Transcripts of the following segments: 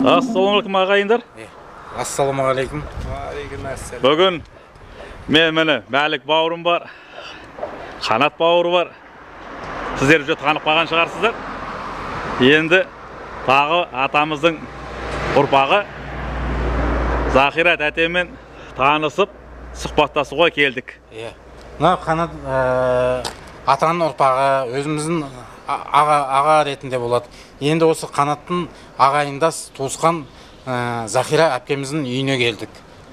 Assalamualaikum ағайындар. Ассалаумағалейкум. Бүгін мені Мәлік бауырым бар, Қанат бауыры бар. Сіздер уже танып қалған шығарсыздар. Енді тағы атамыздың ұрпағы Захира тәтемен танысып, сұхбаттасуға келдік. Мына Қанат атаның ұрпағы өзіміздің аға ретінде болады. Енді осы Қанаттың ағайындас туысқан Захира әпкеміздің үйіне келдік.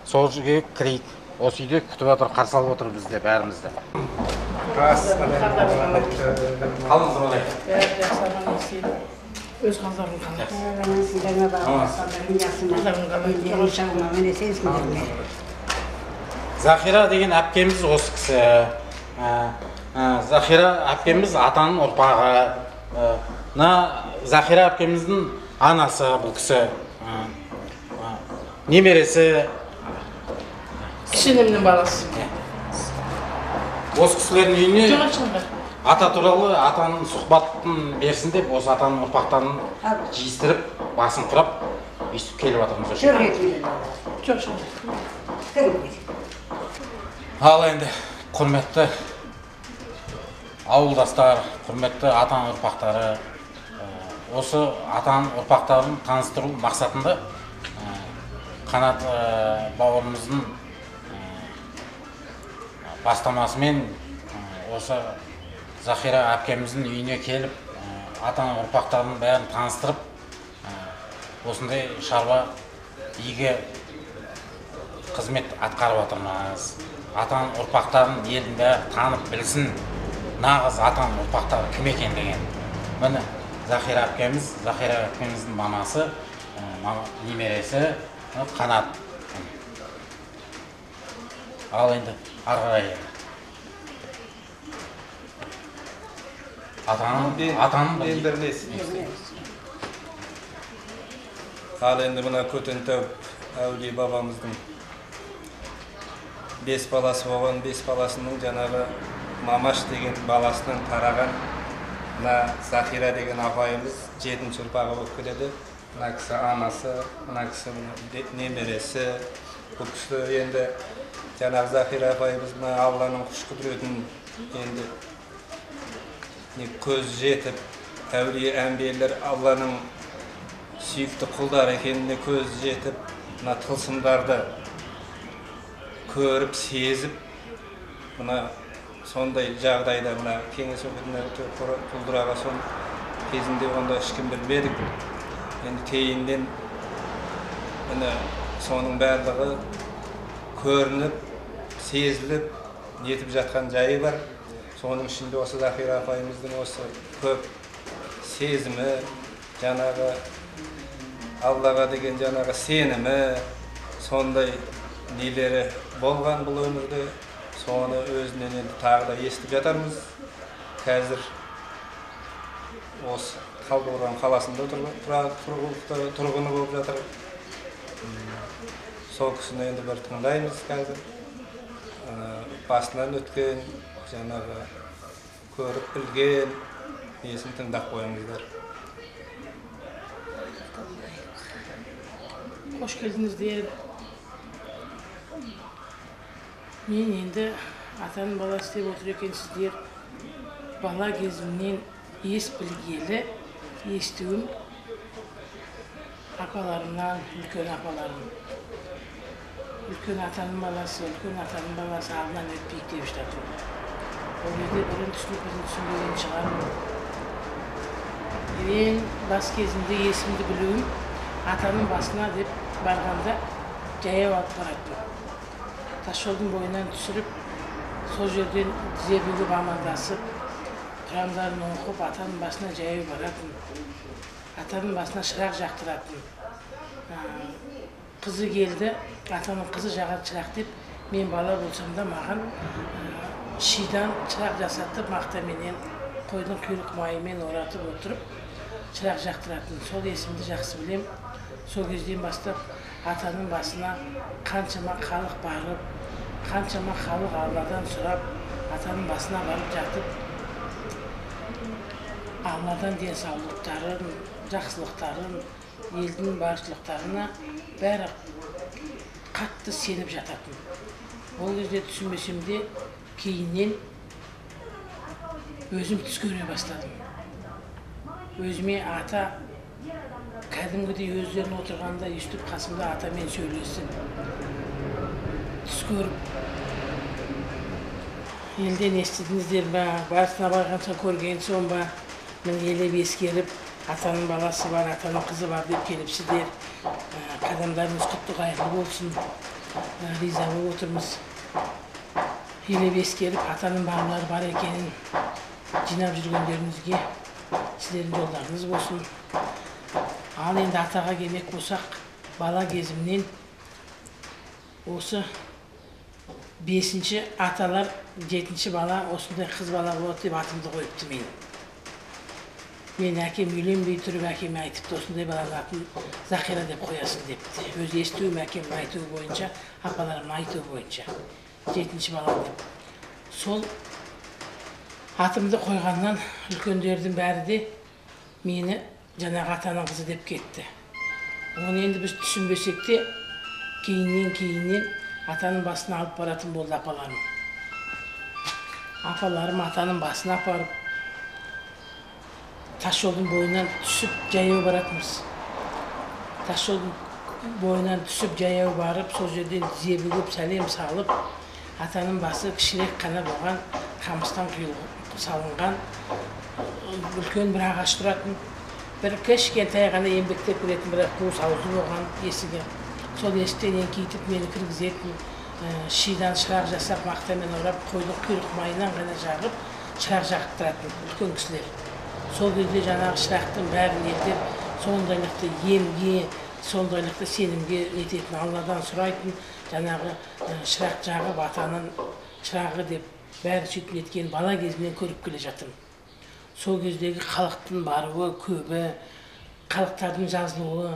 Сол жерге кірейік. Осы үйде күтіп отыр, қарсы алып отыр бізді, бәрімізді. Қалыңыз қалай? Өз қалдарың қалай? Захира деген әпкеміз осы кісі. Захира әпкеміз атаның ұрпағы. Захира әпкеміздің анасы бұл кісі. Немересі. Кішінемнің баласы. Осы кісілердің үйіне ата туралы атаның сұхбатын берсін деп, осы атаның ұрпақтарын жиыстырып, басын құрап, өйстіп келіп атырмыз. Ал енді, құрметті ауылдастар, құрметті атаның ұрпақтары, осы атаның ұрпақтарын таныстыру мақсатында Қанат бауырымыздың бастамасымен осы Захира әпкеміздің үйіне келіп, атаның ұрпақтарының бәрін таныстырып, осындай шаруа игі қызмет атқарып отырмыз. Атаның ұрпақтарын елдің бәрі танып білсін, нағыз атаның ұрпақтары кім екен деген. Міне Захира әпкеміздің мамасы, немересі Қанат. Ал енді арғарай. Атаның білдірмесін. Ал енді мына Көтентау әулие бабамыздың 5 баласы болған, 5 баласының жаңағы Мамаш деген баласының тараған мына Захира деген апайымыз 7-ші ұрпағы болып келеді. Мына кісі анасы, мына кісі немересі. Бұл кісі енді жаңағы Захира апайымыз мына Алланың күш құдіретін енді көз жетіп, әулие әмбиелер Алланың сүйікті құлдары екеніне көз жетіп, мына тылсымдарды көріп, сезіп, мына сондай жағдайда мына кеңес өкіметіне құлдыраға сон кезінде онда ешкім білмедік. Енді кейіннен соның барлығы көрініп, сезіліп, нетіп жатқан жайы бар. Соның ішінде осы Захира апайымыздың осы көп сезімі, жаңағы Аллаға деген жаңағы сенімі, сондай нелері болған бұл өмірде. Соны өзінен енді тағы да естіп жатармыз. Қазір осы Талдықорған қаласында тұрғыны болып жатыр. Сол кісіні енді бір тыңдаймыз қазір. Басынан өткен, жаңағы көріп білген несін тыңдап қойыңыздар. Қош келдіңіздер. Мен енді атаның баласы деп отыр екенсіздер. Бала кезімнен ес білгелі, естуім апаларымнан, үлкен апаларым. Үлкен атаның баласы алдынан өтпейік деп жатыр. Ол жерде бірін түсінбеген шығармын. Мен бас кезінде есімді білуім, атаның басына деп барғанда жаяу алып барады. Тасжолдың бойынан түсіріп, сол жерден тізе бүгіп амандасып, Құрандарын оқып, атаның басына жаяу баратын. Атаның басына шырақ жақтыратын. Қызы келді, атаның қызы жағады шырақ деп, мен бала болсам да маған шидан шырақ жасатып, мақтаменен, қойдың құйрық майымен оратып отырып, шырақ жақтыратын. Сол есімді жақсы білем. Сол кезден бастап атаның басына қаншама халық барып, қаншама халық Алладан сұрап, атаның басына барып жатып, Алладан денсаулықтарын, жақсылықтарын, елдің баршылықтарына бәрі қатты сеніп жататын. Ол кезде түсінбесем де кейіннен өзім түс көре бастадым. Өзіме ата кәдімгідей өздерін отырғанда естіп қасымда атамен сөйлесіп, түс көріп, елден естідіңіздер ба, барысына барғанша көрген соң ба, мен елеп ескеріп, атаның баласы бар, атаның қызы бар деп келіпсіздер. Қадамдарыңыз құтты қайырлы болсын, риза болып отырмыз. Елеп ескеріп, атаның балалары бар екенін жинап жүргендеріңізге сіздердің жолдарыңыз болсын. Ал енді атаға келмек болсақ, бала кезімнен осы 5-ші аталар 7-ші бала осындай қыз бала болады деп атымды қойыпты мен. Мен әкем үйленбей тұрып әкеме айтыпты, осындай баланың атын Захира деп қоясың депті. Өз естуім әкемнің айтуы бойынша, апаларымның айтуы бойынша 7-ші бала деп. Сол атымды қойғаннан үлкендердің бәрі де мені жаңағы атаның қызы деп кетті. Оны енді біз түсінбесек те, кейіннен атаның басына алып баратын болды апаларым. Апаларым атаның басына апарып, тас жолдың бойынан түсіп жаяу баратымыз. Тас жолдың бойынан түсіп жаяу барып, сол жерден тізе бүгіп сәлем салып, атаның басы кішірек қана болған, қамыстан салынған үлкен бір ағаш тұратын, бір кішкентай ғана еңбектеп келетін бір қуыс аузы болған есігі. Сол есіктен еңкейтіп мені кіргізетін, шидан шырақ жасап, мақтамен орап, қойдың құйрық майынан ғана жағып, шырақ жағып тұратын үлкен кісілер. Сол кезде жаңағы шырақтың бәрін ертеп, сондайлықты емге, сондайлықты сенімге ететін, Алладан сұрайтын, жаңағы шырақ жағып, атаның шырағы деп бәрі сөйтіп еткен бала кезімнен көріп келе жатырмын. Сол кездегі халықтың баруы көбі, халықтардың жазылуы,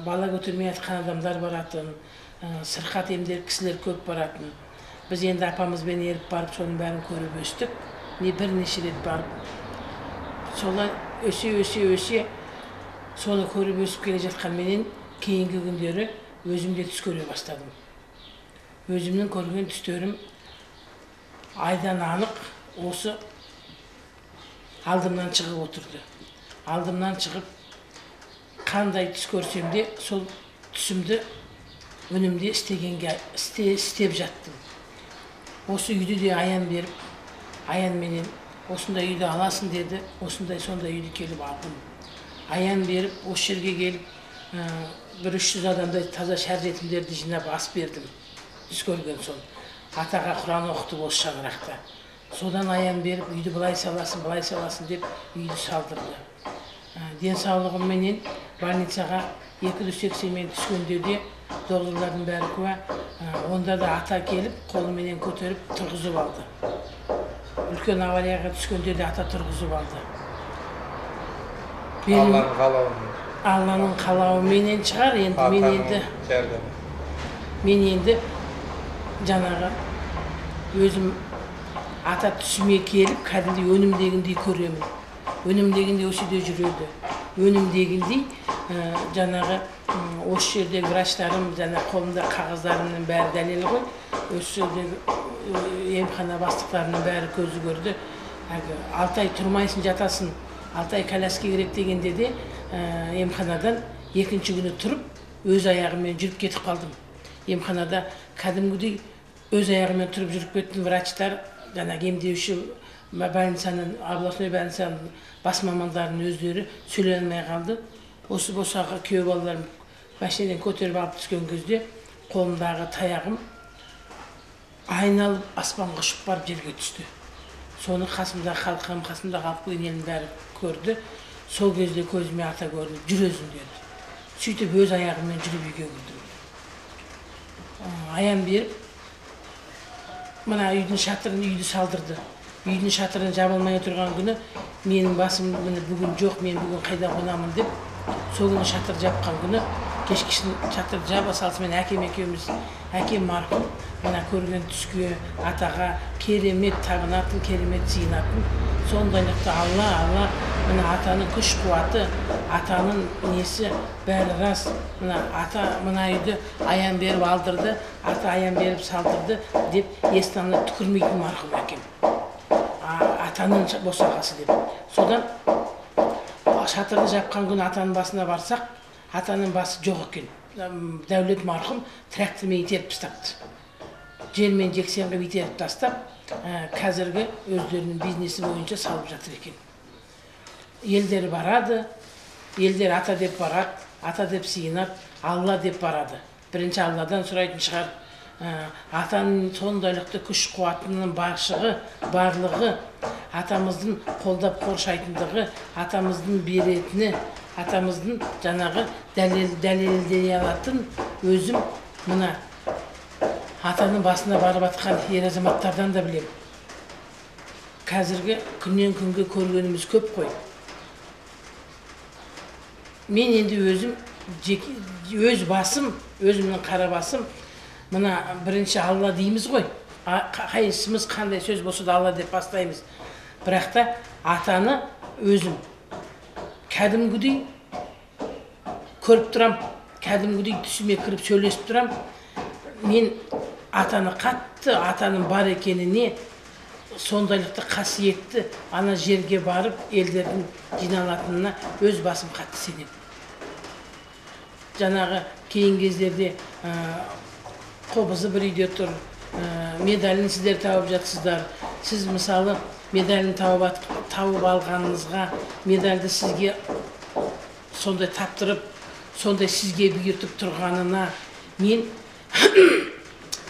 бала көтермей жатқан адамдар баратын, сырқат емдер кісілер көп баратын. Біз енді апамызбен еріп барып, соның бәрін көріп өстік. Бірнеше рет барып, солай өсе, соны көріп өсіп келе жатқанменен кейінгі күндері өзімде түс көре бастадым. Өзімнің көрген түстерім айдан анық осы алдымнан шығып отырды. Алдымнан шығып, қандай түс көрсем де, сол түсімді өнімде істеп жаттым. Осы үйді де аян беріп, аянменен осындай үйді аласың деді, сондай үйді келіп алдым. Аян беріп, осы жерге келіп, бір 300 адамдай таза шәр жетімдерді жинап ас бердім. Түс көрген соң. Атаға Құран оқытып осы шаңырақта. Содан аян беріп, үйді былай саласын деп үйді салдырды. Денсаулығымменен больницаға 280-мен түскенде де доғырлардың бәрі куә, онда да ата келіп, қолыменен көтеріп тұрғызып алды. Үлкен аварияға түскенде де ата тұрғызып алды. Алланың қалауыменен шығар, мен енді жаңағы өзім ата түсіме келіп, кәдімдей өнімдегіндей көремін. Өнімдегіндей осы үйде жүреді. Өнімдегіндей жаңағы осы жердегі врачтарым, қолымда қағаздарымның бәрі дәлелі ғой. Осы жердегі емхана бастықтарының бәрі көзі көрді. 6 ай тұрмайсың, жатасың, 6 ай коляска керек дегенде де емханадан 2-ші күні тұрып, өз аяғыммен жүріп кетіп қалдым. Емханада кәдімгідей өз аяғымен тұрып жүріп кеттім. Врачтар, емдеуші больницаның, областной больницаның бас мамандарының өздері сөйлей алмай қалды. Осы босаға күйеу балаларым машинадан көтеріп алып түскен кезде қолымдағы таяғым айналып аспанға ұшып барып жерге түсті. Соны қасымдағы халқым, қасымдағы алып қойын елдің бәрі көрді. Сол кезде көзіме ата көрді, жүр өзің деді. Сөйтіп өз аяғыммен жүріп үйге кірдім. Аян беріп, мына үйдің шатырын үйді салдырды. Үйдің шатырын жабылмай отырған күні, менің басым бүгін жоқ, мен бүгін қайда қонамын деп, сол күні шатыр жапқан күні, кешкісін шатыр жаба салысымен әкем екеуміз, әкем марқұм, мына көрген түске атаға керемет табынатын, керемет сыйынатын, сондайлықты Алла мына атаның күш қуаты, атаның несі бәрі рас. Мына ата мына үйді аян беріп алдырды, ата аян беріп салдырды деп естаны түкірмейтін марқұм әкем. Атаның босағасы деп. Содан шатырды жапқан күн атаның басына барсақ, атаның басы жоқ екен. Дәулет марқұм трактормен итеріп тастапты. Жермен жексен қылып итеріп тастап, қазіргі өздерінің бизнесі бойынша салып жатыр екен. Елдер барады, елдер ата деп барады, ата деп сиынады, Алла деп барады. Бірінші Алладан сұрайтын шығар. Атаның сондайлықты күш қуатының баршығы, барлығы, атамыздың қолдап қоршайтындығы, атамыздың беретіні, атамыздың жаңағы дәлелдей алатын өзім мына атаның басына барып атқан ер азаматтардан да білем. Қазіргі күннен күнге көргеніміз көп қой. Мен енді өзім, өз басым, өзімнің қара басым, мына бірінші Алла дейміз ғой. Қайсымыз қандай сөз болса да Алла деп бастаймыз. Бірақ та атаны өзім кәдімгідей көріп тұрам, кәдімгідей түсіме кіріп сөйлесіп тұрам. Мен атаны қатты, атаның бар екеніне, сондайлықты қасиетті ана жерге барып елдердің жиналатынына өз басым қатты сенем. Жаңағы кейін кездерде қобызы бір үйде тұр, медалін сіздер тауып жатсыздар. Сіз мысалы медалін тауып алғаныңызға, медальді сізге сондай таптырып, сондай сізге бұйыртып тұрғанына мен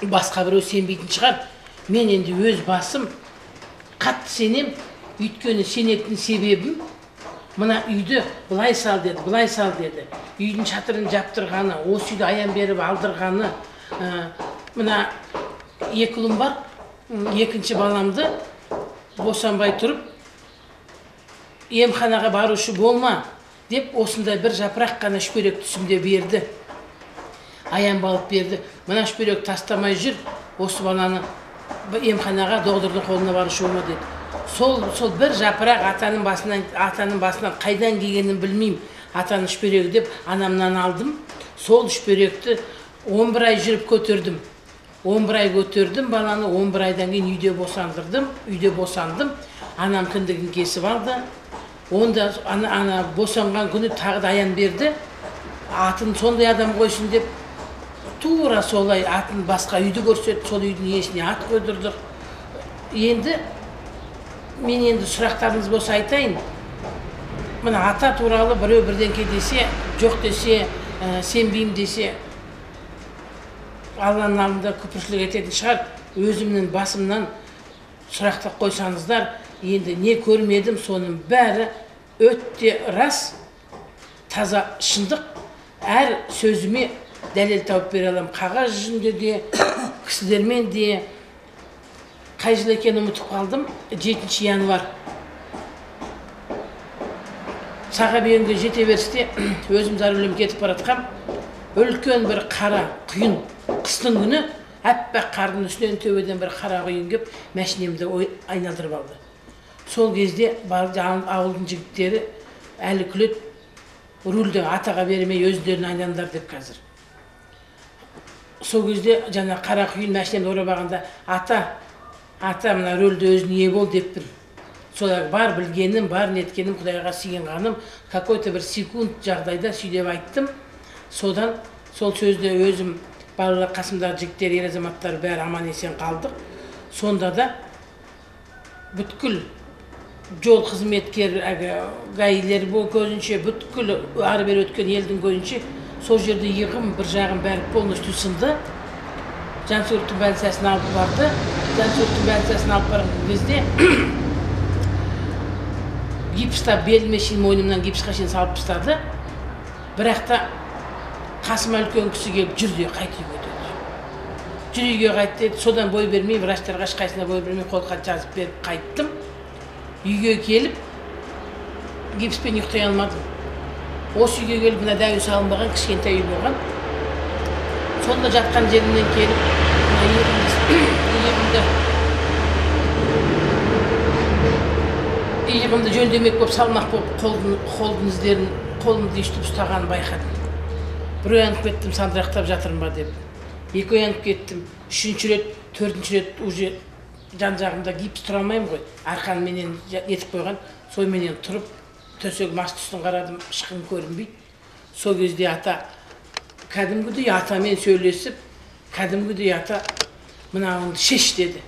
басқа біреу сенбейтін шығар. Мен енді өз басым қатты сенем, өйткені сенетін себебім мына үйді былай сал деді, былай сал деді. Үйдің шатырын жаптырғаны, осы үйді аян беріп алдырғаны. Мына екі ұлым бар, екінші баламды босанбай тұрып, емханаға барушы болма деп осындай бір жапырақ қана шүперек түсімде берді. Аян балып берді. Мына шүперек тастамай жүр, осы баланы емханаға доғдырдың қолына барушы болма деді. Сол бір жапырақ атаның басынан қайдан келгенін білмеймін. Атаның шүперегі деп анамнан алдым. Сол шүперекті 11 ай жүріп көтердім. 11 ай көтердім баланы, 11 айдан кейін үйде босандым. Анам кіндігін кесіп алды. Онда ана босанған күні тағы да аян берді. Атын сондай адам қойсын деп, тура солай атын басқа үйді көрсетті, сол үйдің иесіне ат қойдырдық. Енді мен сұрақтарыңыз болса айтайын. Мына ата туралы біреу бірдеңке десе, жоқ десе, сенбеймін десе, Алланың алдында күпіршілік ететін шығар. Өзімнің басымнан сұрақтап қойсаңыздар, енді не көрмедім, соның бәрі өтте рас, таза шындық. Әр сөзіме дәлел тауып бере аламын. Қағаз жүзінде де, кісілермен де. Қай жыл екенін ұмытып қалдым. 7 январ. Сағабүйенге жете берісте өзім зарулем кетіп баратқам. Үлкен бір қара құйын, қыстың күні әппақ қардың үстінен төбеден бір қара құйын кеп, мәшинемді айналдырып алды. Сол кезде ауылдың жігіттері әлі күлет, рульді атаға бермей өздерін айналдар деп қазір. Сол кезде жаңа қара құйын мәшинемді орап алғанда, ата мына рөлді өзін ие бол деппін. Солай бар білгенім, бар неткенім, Құдайға сиынғаным, какой-то бір секунд жағдайда сөйлеп айттым. Содан сол сөзді өзім балалар қасымдағы жігіттер, ер азаматтар бәрі аман есен қалдық. Сонда да бүткіл жол қызметкер гаилер көзінше, бүткіл ары бері өткен елдің көзінше сол жерде иығым бір жағым бәрі полностью сынды. Жансүгірліктің больницасына алып барды. Жансүгірліктің больницасына алып барған кезде гипста беліме шейін, мойнымнан гипсқа шейін салып тастады. Бірақ та қасыма үлкен кісі келіп жүрді, қайт үйге деді. Жүр үйге қайт деді. Содан бой бермей, врачтарға ешқайсысына бой бермей қолхат жазып беріп қайттым. Үйге келіп гипспен ұйықтай алмадым. Осы үйге келіп мына дәуі салынбаған кішкентай үй болған. Сонда жатқан жерімнен келіп, иығымды иығымды жөндемек болып салмақ болып қолдың іздерін қолымды иіштіп ұстағанын байқадым. Бір оянып кеттім, сандырақтап жатырмын ба деп. Екі оянып кеттім, үшінші рет, төртінші рет уже жан жағымда гипс тұра алмаймын ғой. Арқан менен етіп қойған, сол менен тұрып, төсек масты үстін қарадым, ышқым көрінбейді. Сол кезде ата кәдімгідей атамен сөйлесіп, кәдімгідей ата мынауыңды шеш деді.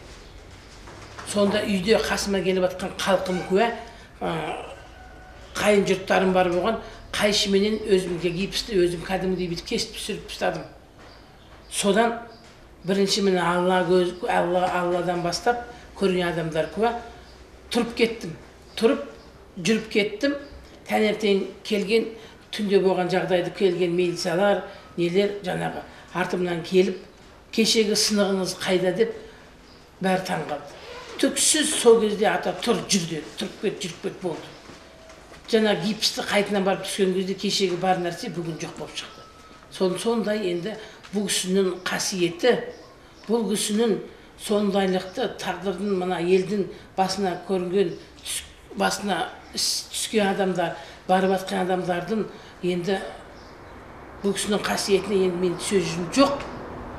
Сонда үйде қасыма келіп жатқан халқым куә, қайын жұрттарым бар болған, қайшыменен өзімге гипсті өзім кәдімгідей бүйтіп кесіп түсіріп тастадым. Содан бірінші міне Алладан бастап көрген адамдар куә, тұрып кеттім. Тұрып жүріп кеттім. Таңертең келген, түнде болған жағдайды келген милициялар, нелер жаңағы артымнан келіп, кешегі сынығыңыз қайда деп бәрі таң қалды. Түксіз сол кезде ата тұр жүр деді, тұрып кет, жүріп кет болды. Жаңа гипсті қайтынан барып түскен кезде кешегі бар нәрсе бүгін жоқ болып шықты. Сондай енді бұл кісінің қасиеті, бұл кісінің сондайлықты тағдырдың мына елдің басына көрінген, басына түскен адамдар, барып жатқан адамдардың енді бұл кісінің қасиетіне енді мен сөзім жоқ,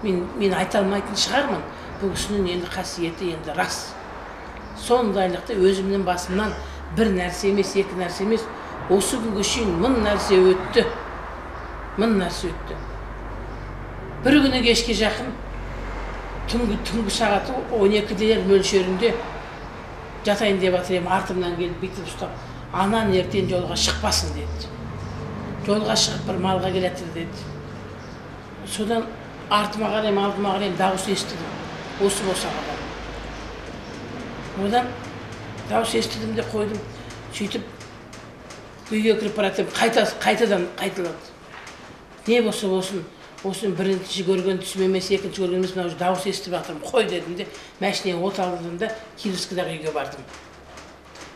мен айта алмайтын шығармын. Бұл кісінің енді қасиеті енді рас. Сондайлықты өзімнің басымнан бір нәрсе емес, екі нәрсе емес, осы күнге шейін мың нәрсе өтті. Мың нәрсе өтті. Бір күні кешке жақын, түнгі сағаты 12-дер мөлшерінде жатайын деп жатыр едім, артымнан келіп бүйтіп ұстап, анан ертең жолға шықпасын деді. Жолға шығып бір малға келетір деді. Содан артыма қарайым, алдыма қарайым, дауыс естідім. Осы босаға бар. Одан дауыс естідім де қойдым. Сөйтіп үйге кіріп баратым, қайтадан қайталады. Не болса болсын, осыны бірінші көрген түсім емес, екінші көрген емес, мынау дауыс естіп жатырмын, қой дедім де, машинеге от алдым да Кировскідағы үйге бардым.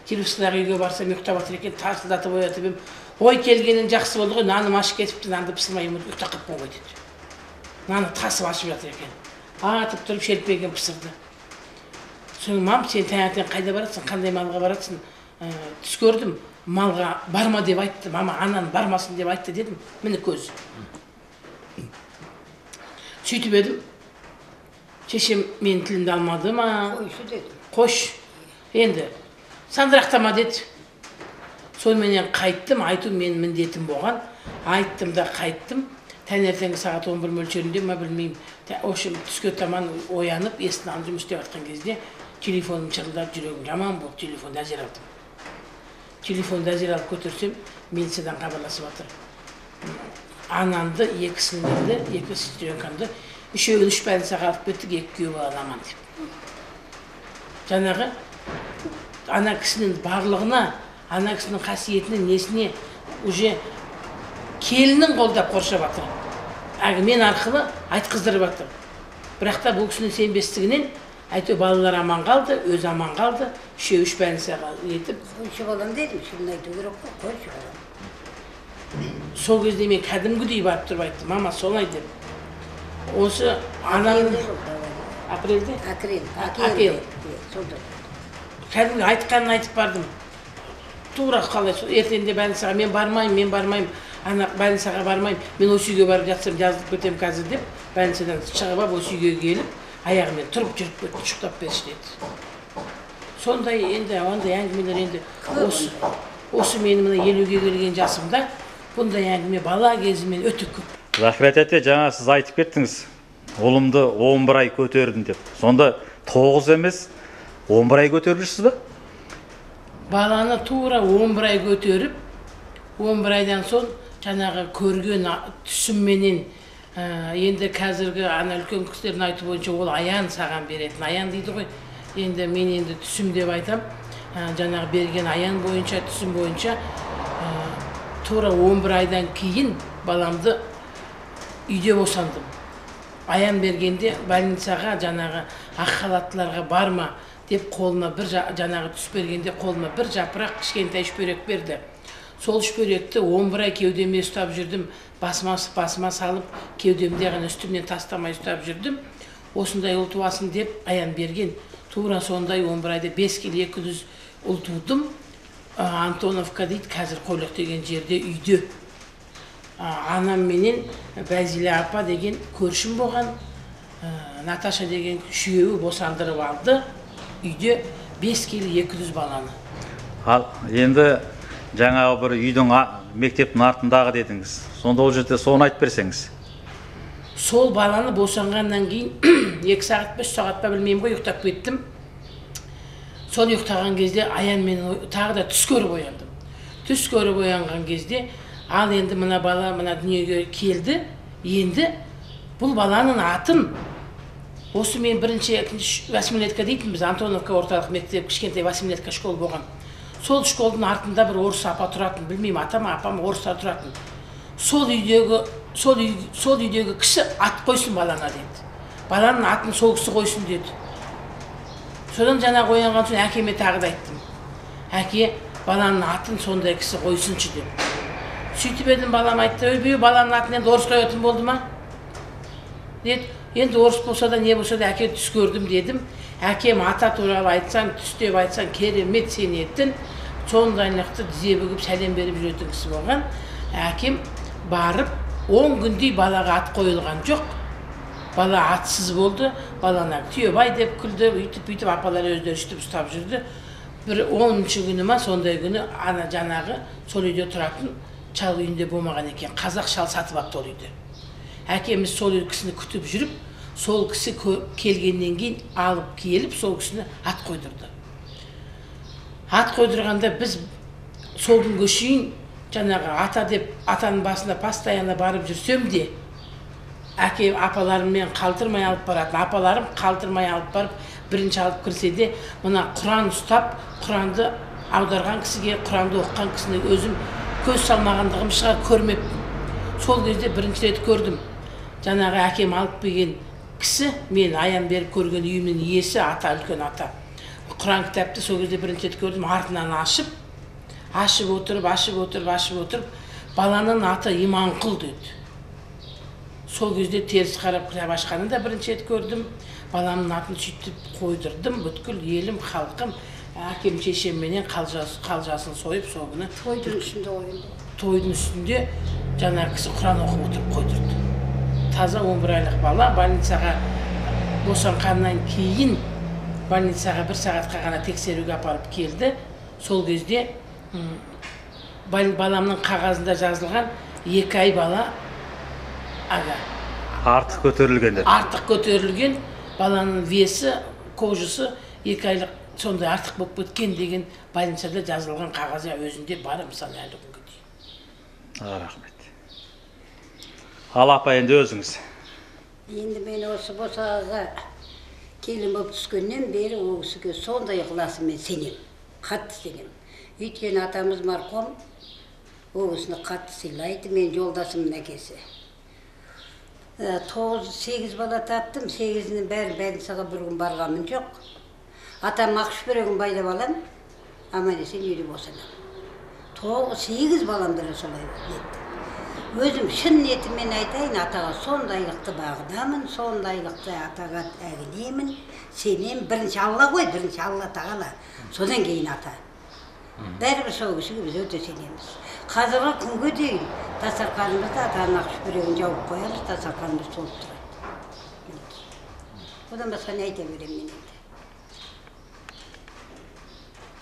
Кировскідағы үйге барсам ұйықтап жатыр екен, тарсылдатып оятып ем, ой келгенің жақсы болды ғой, наным ашып кетіпті, нанды пісірмей ұйықтап қалыппын ғой деді. Наны тасып ашып жатыр екен. Атып тұрып шелпеген пісірді. Соны мам, сен таңертең қайда барасың, қандай малға барасың? Түс көрдім, малға барма деп айтты, мама анан бармасын деп айтты дедім, міне көз. Сөйтіп едім, шешем мен тілімді алмады ма? Қойшы дедім. Қош, енді, сандырақтама деді. Сонымен қайттым, айту мен міндетім болған. Айттым да қайттым. Таңертеңгі сағат 11 мөлшерінде ма білмеймін. Ошым түске таман оянып, естін алып жұмыс істеп жатқан кезде телефоным шырылдап, жүрегім жаман болды, телефон дәзер алдым. Телефон дәзер алып көтерсем, милициядан хабарласып жатыр. Анамды, екі сіңлімді, екі сестренкамды, үшеуін 3 больницаға алып кеттік, 2 күйеуі аламан деп. Жаңағы ана кісінің барлығына, ана кісінің қасиетінің несіне уже келінін қолдап қоршап жатыр. Мен арқылы айтқыздырып жатыр. Бірақ та бұл кісінің сенбестігінен әйтеуір балалар аман қалды, өзі аман қалды, үшеуі 3 больницаға етіп. Қойшы балам дедім, шынын айту керек қой, қойшы балам. Сол кезде мен кәдімгідей барып тұрып айттым, мама солай деп. Осы анамның апрельде? Апрель. Кәдімгі айтқанын айтып бардым. Тура қалай, ертеңде больницаға мен бармаймын, ана больницаға бармаймын, мен осы үйге барып жатсам жазылып кетем қазір деп, больницадан шығып алып осы үйге келіп, аяғымен тұрып жүріп кетті, шықтап берші деді. Сондай енді ондай әңгімелер енді осы менің мына 50-ге келген жасымда бұндай әңгіме бала кезімнен өте көп. Захира тәте, жаңа сіз айтып кеттіңіз, ұлымды 11 ай көтердім деп. Сонда 9 емес, 11 ай көтеріп жүрсіз ба? Баланы тура 11 ай көтеріп, 11 айдан соң жаңағы көрген түсімменен енді қазіргі ана үлкен кісілердің айту бойынша ол аян саған беретін. Аян дейді ғой. Енді мен енді түсім деп айтам. Жаңағы берген аян бойынша, түсім бойынша тура 11 айдан кейін баламды үйде босандым. Аян бергенде больницаға жаңағы ақ халаттыларға барма деп қолына бір жаңағы түс бергенде қолына бір жапырақ кішкентай шүберек берді. Сол шүберекті 11 ай кеудеме ұстап жүрдім, басыма салып, кеудемде ғана үстімнен тастамай ұстап жүрдім. Осындай ұл туасын деп аян берген. Тура сондай 11 айда 5 келі 200 ұл тудым. Антоновка дейді, қазір Қойлық деген жерде үйде. Анам менен Бәзила апа деген көршім болған, Наташа деген үшеуі босандырып алды. Үйде 5 келі 200 баланы. Ал енді жаңағы бір үйдің мектептің артындағы дедіңіз. Сонда ол жерде соны айтып берсеңіз. Сол баланы босанғаннан кейін 2 сағат 5 сағат па білмеймін ғой, ұйықтап кеттім. Сол ұйықтаған кезде аян мен тағы да түс көріп ояндым. Түс көріп оянған кезде ал енді мына бала мына дүниеге келді. Енді бұл баланың атын осы мен бірінші 8-летка дейтінбіз, Антоновка орталық мектеп, кішкентай 8-летка школ болған. Сол школдың артында бір орыс апа тұратын, білмеймін, атам апам орыстар тұратын. Сол үйдегі кісі ат қойсын балана деді. Баланың атын сол кісі қойсын деді. Содан жаңа қоянған соң әкеме тағы да айттым. Әке, баланың атын сондай кісі қойсыншы деп. Сөйтіп едім, балам айтты, өй, баланың атын енді орыс қоятын болды ма? Деді, енді орыс болса да, не болса да әке түс көрдім дедім. Әкем ата туралы айтсаң, түс деп айтсаң, керемет сен еттің. Сондайлықты тізе бүгіп сәлем беріп жүретін кісі болған. Әкем барып 10 күндей балаға ат қойылған жоқ. Бала атсыз болды. Балана Түйебай деп күлді, үйтіп апалар өздері үстіп ұстап жүрді. Бір 10-ші күні ма, сондай күні ана жаңағы сол үйде тұратын шал үйінде болмаған екен. Қазақ шал сатып апты ол үйде. Әкеміз сол кісіні күтіп жүріп, сол кісі келгеннен кейін алып келіп, сол кісіні ат қойдырды. Ат қойдырғанда біз сол күнге шейін жаңағы ата деп атаның басына постоянно барып жүрсем де, әке апаларыммен қалтырмай алып баратын. Апаларым қалтырмай алып барып, бірінші алып кірсе де, мына Құран ұстап, Құранды аударған кісіге, Құранды оқыған кісіні өзім көз салмағандығым шығар көрмеппін. Сол кезде бірінші рет көрдім. Жаңағы әкем алып берген кісі, мен аян беріп көрген үйімнің иесі, ата, үлкен ата. Құран кітапты сол кезде бірінші рет көрдім, артынан ашып отырып, баланың аты Иманқұл деді. Сол кезде теріс қарап кітап ашқанын да бірінші рет көрдім. Баламның атын сөйтіп қойдырдым, бүткіл елім, халқым, әкем шешемменен қалжасын сойып, сол күні тойдың үстінде жаңағы кісі Құран оқып отырып қойдырды. Таза 11 айлық бала больницаға босанғаннан кейін больницаға 1 сағатқа ғана тексеруге апарып келді. Сол кезде баламның қағазында жазылған 2 ай бала артық көтерілген. Артық көтерілген, баланың весі, кожасы 2 айлық сондай артық болып кеткен деген больницада жазылған қағазы өзінде бар, мысалы әлі күнге дейін. Рахмет. Ал апа енді өзіңіз. Енді мен осы босағаға келін болып түскеннен бері ол кісіге сондай ықыласымен сенем, қатты сенем. Өйткені атамыз марқұм, ол кісіні қатты сыйлайды, мен жолдасымның әкесі. 8 бала таптым, 8-інің бәрі больницаға бір күн барғанмын жоқ. Атам Ақшүберегін байлап алам, аман-есен үйде босанам. 8 баламды солай еді. Өзім шын ниетіммен айтайын, атаға сондайлықты бағынамын, сондайлықты атаға әгінемін, сенем. Бірінші Алла ғой, бірінші Алла тағала, содан кейін ата. Бәрібір сол кісіге біз өте сенеміз. Қазіргі күнге дейін дастарханымызда атаның Ақшүберегін жауып қоямыз, дастарханымыз толып тұрады. Одан басқа не айта беремін мен енді.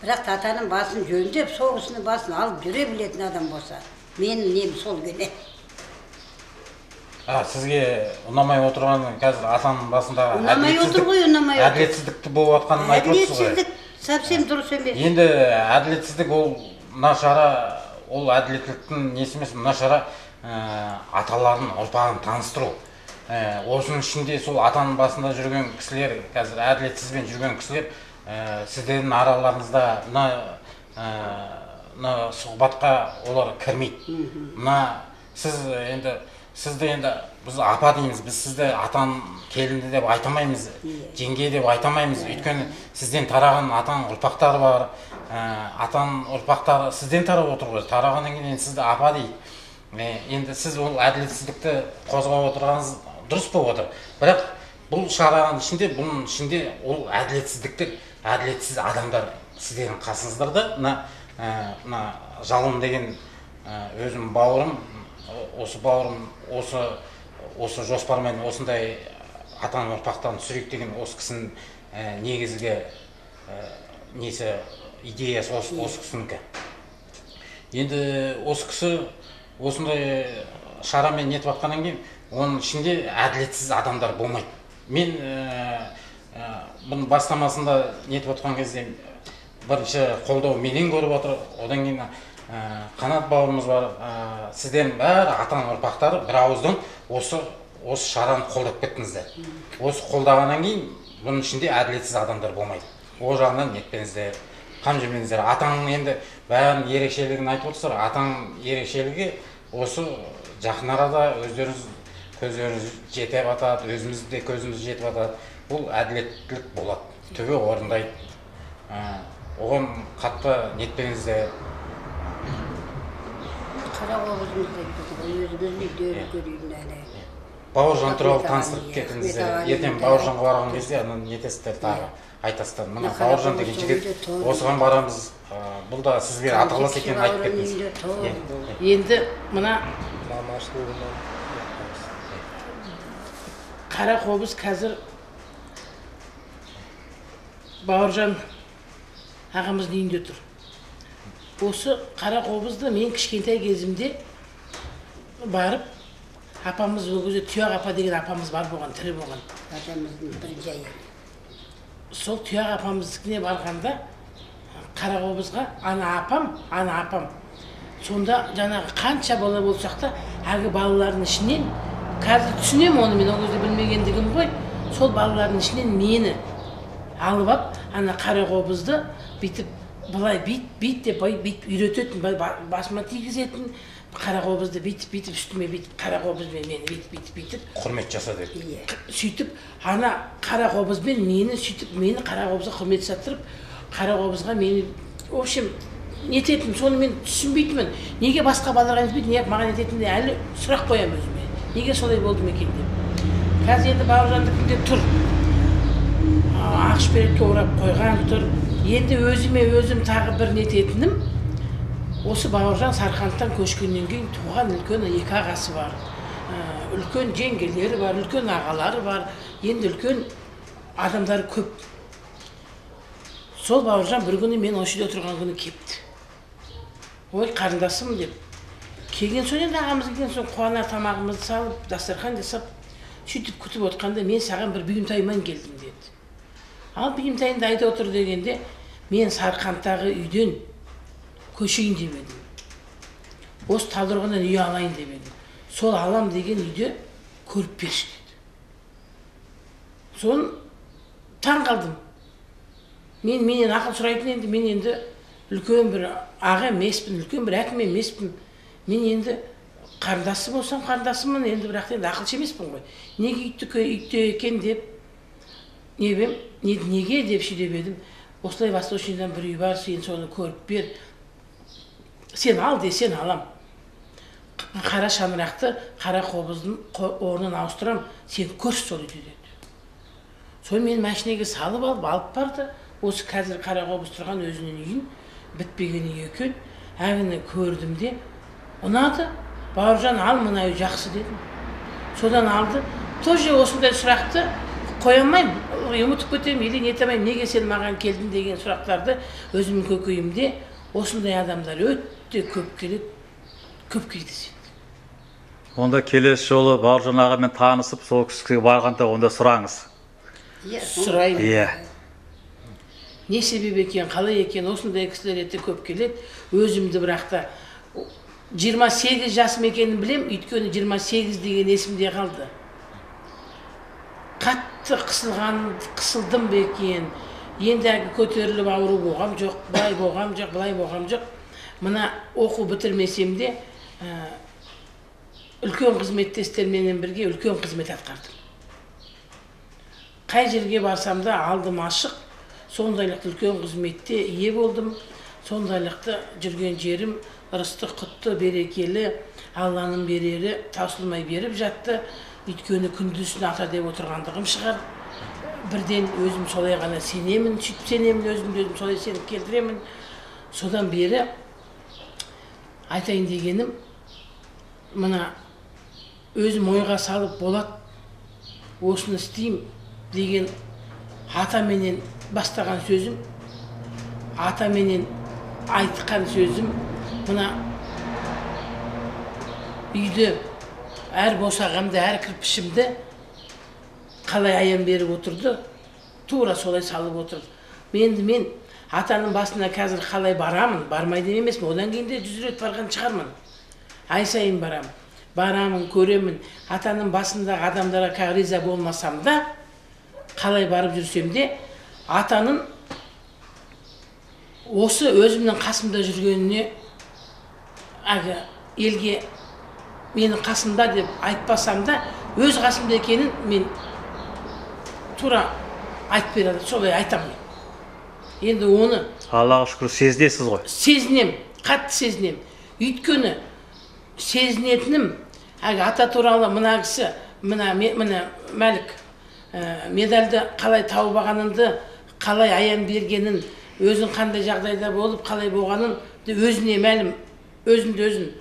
Бірақ атаның басын жөндеп, сол кісінің басын алып жүре білетін адам болса, менің нем сол көне. Сізге ұнамай отырған қазір атаның басындағы әділетсіздікті болып жатқанын айтып отырсыз ғой. Әділетсіздік совсем дұрыс емес. Енді әділетсіздік ол мына шара, ол әділеттіліктің несі емес, мына шара аталардың ұрпағын таныстыру. Осының ішінде сол атаның басында жүрген кісілер, қазір әділетсізбен жүрген кісілер, сіздердің араларыңызда мына сұхбатқа олар кірмейді. Сізді енді біз апа дейміз, біз сізді атан келінді деп айтамаймыз, жеңге деп айтамаймыз. Өйткені сізден тараған атаның ұрпақтары бар, атаның ұрпақтары сізден тарап отыр ғой. Тарағаннан кейін сізді апа дейді. Енді сіз ол әділетсіздікті қозғап отырғаныңыз дұрыс болып отыр. Бірақ бұл шараның ішінде ол әділетсіздіктер, әділетсіз адамдар сіздердің қасыңыздарда. мына жалын деген өзім бауырым, осы бауырым осы жоспармен осындай атан ұрпақтан түсірейік деген осы кісінің негізгі несі идеясы осы кісінікі. Енді осы кісі осындай шарамен нетіп жатқаннан кейін оның ішінде әділетсіз адамдар болмайды. Мен бұның бастамасында нетіп жатқан кезде бірінші қолдау менен көріп отыр, одан кейін Қанат бауырымыз бар, сізден бәрі атан ұрпақтары бір ауыздан осы шараны қолдап кеттіңіздер. Осы қолдағаннан кейін бұның ішінде әділетсіз адамдар болмайды. Ол жағынан нетпеңіздер, қам жемеңіздер. Атаның енді бәрінің ерекшелігін айтып отырсыздар. Атаның ерекшелігі осы жақын арада өздеріңіз көздеріңіз жетіп жатады, өзіміз де көзіміз жетіп жатады. Бұл әділеттілік болады, түбі орындайды. Оған қатты нетпеңіздер. Бауыржан туралы таныстырып кетіңіздер. Ертең Бауыржанға барған кезде нетесіздер тағы айтасыздар. Мына Бауыржан деген жігіт осыған барамыз. Бұл да сізге аталас екенін айтып кеттіңіз. Енді мына қара қобыз қазір Бауыржан ағамыздың үйінде тұр. Осы қара қобызды мен кішкентай кезімде барып, апамыз ол кезде Тұяқ апа деген апамыз бар болған, тірі болған. Атамыздың бір жайы. Сол Тұяқ апамыздікіне барғанда қара қобызға ана апам. Сонда жаңағы қанша бала болсақ та, әлгі балалардың ішінен, қазір түсінем оны, мен ол кезде білмегендігім ғой, сол балалардың ішінен мені алып ап, ана қара қобызды бүйтіп былай бит деп үйрететін, басыма тигізетін, қара қобызды бүйтіп үстіме бүйтіп қара қобызбен мені бүйтіп құрмет жаса деді. Сөйтіп ана қара қобызбен мені қара қобызға құрмет жасаттырып, қара қобызға мені в общем нететін, соны мен түсінбейтінмін. Неге басқа балаларға нетпейді, неге маған нететінде әлі сұрақ қоямын өзіме. Неге солай болды ма екен деп. Қазір енді Бауыржандікінде тұр. Ақш берекке орап қойған тұр. Енді өзім тағы бір нететінім, осы Бауыржан Сарқандтан көшкеннен кейін туған үлкен екі ағасы бар, үлкен жеңгелері бар, үлкен ағалары бар, енді үлкен адамдар көп. Сол Бауыржан бір күні мен осы үйде отырған күні кепті. Ой, қарындасым деп. Келген соң енді ағамыз келген соң қуана тамағымызды салып, дастархан жасап, сөйтіп күтіп отқанда мен саған бір бұйымтаймен келдім деді. Ал бұйымтайымды айта отыр дегенде, мен Сарқандтағы үйден көшейін деп едім. Осы Талдықорғаннан үй алайын деп едім. Сол алам деген үйде көріп берші деді. Соны таң қалдым. Менен ақыл сұрайтын енді, мен енді үлкен бір аға емеспін, үлкен бір әкім емеспін. Мен енді қарындасы болсам қарындасымын, енді бірақ енді ақылшы емеспін ғой. Неге үйтте екен деп, неге деп шүйдеп едім. Осылай Восточныйдан бір үй бар, сен соны көріп бер. Сен ал десен алам. Қара шаңырақты, қара қобыздың орнын ауыстырам, сен көрші сол үйде деді. Сол мен машинеге салып алып барды. Осы қазір қара қобыз тұрған өзінің үйін, бітпеген үй екен. Әңгіні көрдім де, ұнады. Бауыржан, ал мына үй жақсы дедім. Содан алды. Тоже осындай сұрақты қоямаймын, ұмытып кетемін, или нетемеймін, неге сен маған келдің деген сұрақтарды өзімнің көкейімде осындай адамдар өте көп келеді, көп кездеседі. Онда келесі жолы Бауыржан ағамен танысып, сол кісіге барғанда онда сұраңыз. Сұраймын. Не себеп екен, қалай екен, осындай кісілер өте көп келеді. Өзімді бірақта 28 жасым екенін білем, өйткені 28 деген есімде қалды. Қатты қысылдым ба екен, енді көтеріліп ауру болғам жоқ, былай болғам жоқ. Мына оқу бітірмесем де үлкен қызметтестерменен бірге үлкен қызмет атқардым. Қай жерге барсам да алдым ашық, сондайлықты үлкен қызметте ие болдым. Сондайлықты жүрген жерім ырысты, құтты, берекелі, Алланың берері таусылмай беріп жатты. Өйткені күндізін ата деп отырғандығым шығар. Бірден өзім солай ғана сенемін, сөйтіп сенемін, өзім солай сеніп келдіремін. Содан бері айтайын дегенім, мына өзім ойға салып болады, осыны істеймін деген атаменен бастаған сөзім, атаменен айтқан сөзім, мына үйде әр босағамды, әр кірпішімді қалай аян беріп отырды, тура солай салып отырды. Мен атаның басына қазір қалай барамын, бармайды емеспін, одан кейін де 100 рет барған шығармын. Ай сайын барамын, көремін. Атаның басындағы адамдарға риза болмасам да, қалай барып жүрсем де, атаның осы өзімнің қасымда жүргеніне, елге менің қасымда деп айтпасам да, өз қасымда екенін мен тура айтып береді, солай айтамын. Енді оны Аллаға шүкір сезінесіз ғой. Сезінем, қатты сезінем. Өйткені сезінетінім, ата туралы мына кісі, мына Мәлік медальды қалай тауып алғанынды, қалай аян бергенін, өзін қандай жағдайда болып, қалай болғанын өзіне мәлім, өзін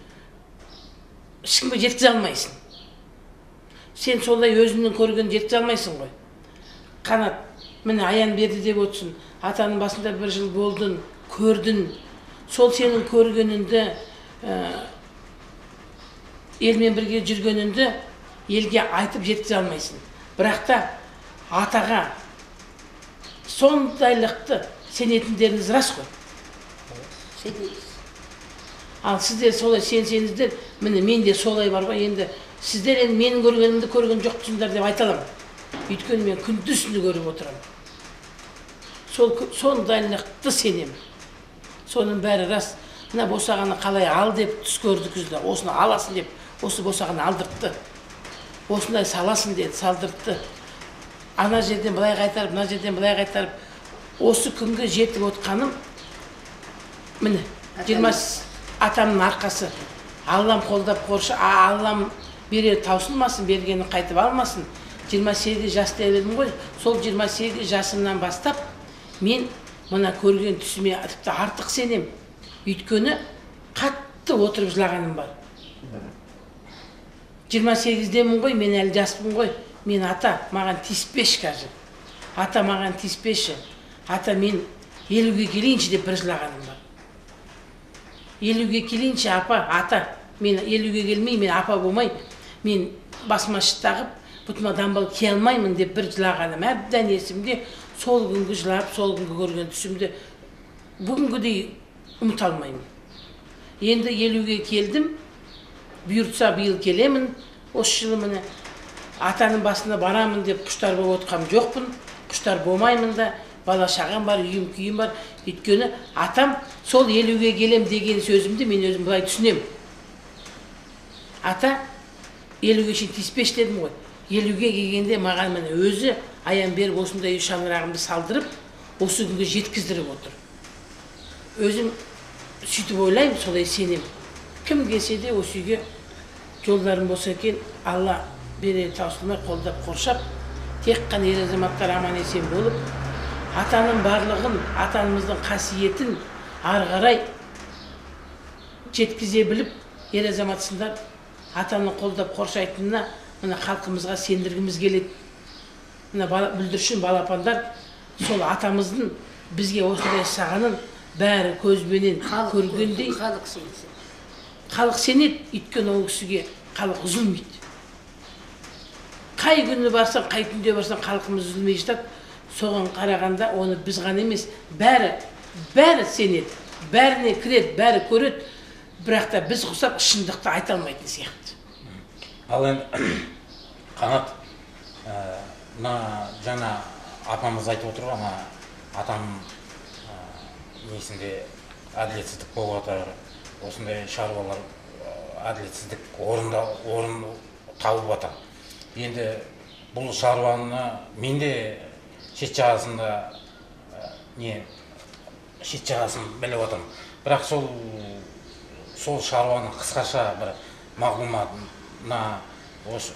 ешкімге жеткізе алмайсың. Сен солай өзіңнің көргенін жеткізе алмайсың ғой. Қанат, міне аян берді деп отырсың, атаның басында 1 жыл болдың, көрдің, сол сенің көргеніңді, елмен бірге жүргеніңді елге айтып жеткізе алмайсың. Бірақ та атаға сондайлықты сенетіндеріңіз рас қой. Сенеміз. Ал сіздер солай сенсеңіздер, міне мен де солай бар ғой, енді сіздер енді менің көргенімді көрген жоқ тұрсыңдар деп айта аламын. Өйткені мен күндіз-түні көріп отырамын. Сондайлықты сенемін. Соның бәрі рас. Мына босағаны қалай ал деп түс көрді күзді, осыны аласың деп, осы босағаны алдыртты. Осындай саласың деді, салдыртты. Ана жерден былай қайтарып, мына жерден былай қайтарып, осы күнге жетіп отқаным, міне, 20 атамның арқасы. Аллам қолдап қоршы, Аллам берер таусылмасын, бергенін қайтып алмасын. 28 жаста едім ғой, сол 28 жасымнан бастап, мен мына көрген түсіме тіпті артық сенем. Өйткені қатты отырып жылағаным бар. 28-демін ғой, мен әлі жаспын ғой. Мен ата, маған тиіспеш қазір. Ата маған тиіспеші. Ата мен 50-ге келейінші деп бір жылағаным бар. 50-ге келейінші апа, ата, мен 50-ге келмей, мен апа болмай, мен басыма шыт тағып, бұтыма дамбал кие алмаймын деп бір жылағаным. Әбден есімде, сол күнгі жылап, сол күнгі көрген түсімді бүгінгідей ұмыта алмаймын. Енді 50-ге келдім, бұйыртса биыл келемін, осы жылы міне атаның басына барамын деп құштар болып отқам жоқпын, құштар болмаймын да, бала шағам бар, үйім күйім бар. Өйткені атам сол 50-ге келем деген сөзімді мен өзім былай түсінем. Ата 50-ге шейін тиіспеш дедім ғой. 50-ге келгенде маған міне өзі аян беріп осындай үй шаңырағымды салдырып, осы күнге жеткіздіріп отыр. Өзім сөйтіп ойлаймын, солай сенем. Кім келсе де осы үйге жолдарым болса екен, Алла бере таусылмай қолдап қоршап, тек қана ер азаматтар аман есен болып, атаның барлығын, атамыздың қасиетін ары қарай жеткізе біліп, ер азаматсындар атаның қолдап қоршайтынына мына халқымызға сендіргіміз келеді. Мына бүлдіршін балапандар сол атамыздың бізге осындай жасағанын бәрі көзбенен көргендей. Халық сенсін. Халық сенеді, өйткені ол кісіге халық үзілмейді. Қай күні барсаң, қай күнде барсаң халқымыз үзілмей жатады. Соған қарағанда оны біз ғана емес, бәрі сенеді, бәріне кіреді, бәрі көреді. Бірақ та біз құсап шындықты айта алмайтын сияқты. Ал енді Қанат, мына жаңа апамыз айтып отыр, ана атам несінде әділетсіздік болып жатыр, осындай шаруалар әділетсіздік орын тауып жатыр. Енді бұл шаруаны мен де шет жағасында шет жағасын біліп отырмын. Бірақ сол шаруаны қысқаша бір мағлұматына осы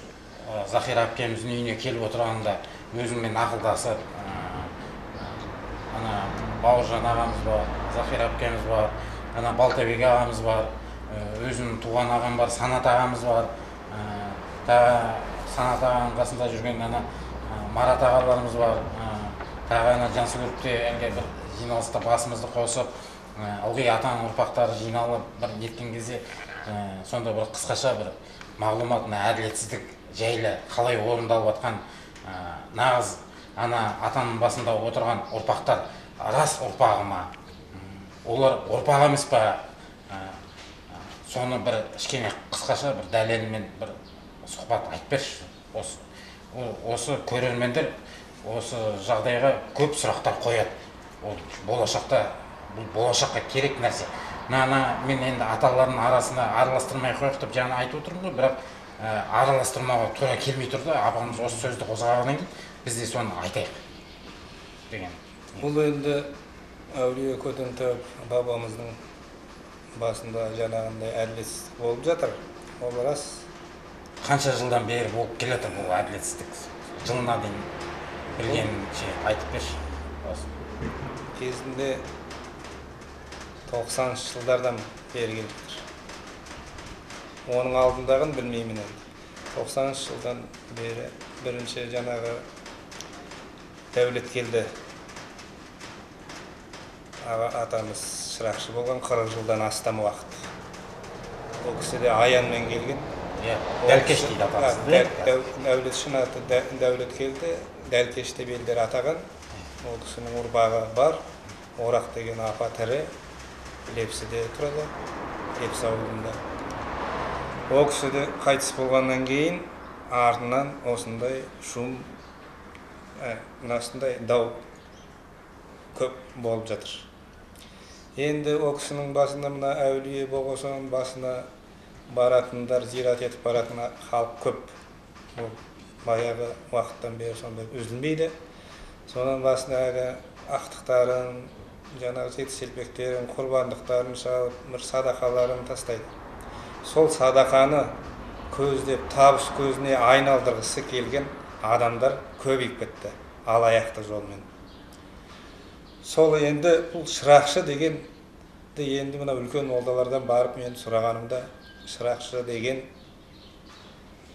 Захира әпкеміздің үйіне келіп отырғанда өзіммен ақылдасып, ана Бауыржан ағамыз бар, Захира әпкеміз бар, ана Балтабек ағамыз бар, өзімнің туған ағам бар, Санат ағамыз бар, Санат ағаның қасында жүрген ана Марат ағаларымыз бар, тағы ана Жансүгіровте әлгі бір жиналыста басымызды қосып, ылғи атаның ұрпақтары жиналып бір неткен кезде сонда бір қысқаша бір мағлұмат әділетсіздік жайлы қалай орындалып жатқан нағыз ана атаның басында отырған ұрпақтар рас ұрпағы ма, олар ұрпақ емес па, соны бір кішкене қысқаша бір дәлелмен бір сұхбат айтып берші. Осы көрермендер осы жағдайға көп сұрақтар қояды. Ол болашақта, бұл болашаққа керек нәрсе. Мен енді аталардың арасына араластырмай қойық деп жаңа айтып отырмын ғой, бірақ араластырмауға тура келмей тұрды. Апамыз осы сөзді қозғағаннан кейін біз де соны айтайық деген. Бұл енді әулие Көтентөбе бабамыздың басында жаңағындай әділетсіздік болып жатыр. Ол рас. Қанша жылдан бері болып келеді бұл әділетсіздік? Жылына дейін білгенше айтып берші. Кезінде 90 жылдардан бері келіп тұр. Оның алдындағын білмеймін енді. 90 жылдан бері бірінші жаңағы дәулет келді. Атамыз шырақшы болған 40 жылдан астам уақыт. Ол кісі де аянмен келген. Дәлкеш дейді атасы. Дәулет шын аты дәулет келді. Дәлкеш деп елдер атаған. Ол кісінің ұрпағы бар. Орақ деген апа тірі. Лепсіде тұрады. Лепсі ауылында. Ол кісі де қайтыс болғаннан кейін артынан осындай шум, мынасындай дау көп болып жатыр. Енді ол кісінің басында мына әулие болғасын басына баратындар, зират етіп баратын халық көп. Ол баяғы уақыттан бері сондай үзілмейді. Соның басына ақтықтарын, жаңағы жеті-шелпектерін, құрбандықтарын шығарып, бір садақаларын тастайды. Сол садақаны көздеп, табыс көзіне айналдырғысы келген адамдар көбейіп кетті, алаяқтық жолмен. Сол енді бұл шырақшы деген енді мына үлкен молдалардан барып мен сұрағанымда, шырақшы деген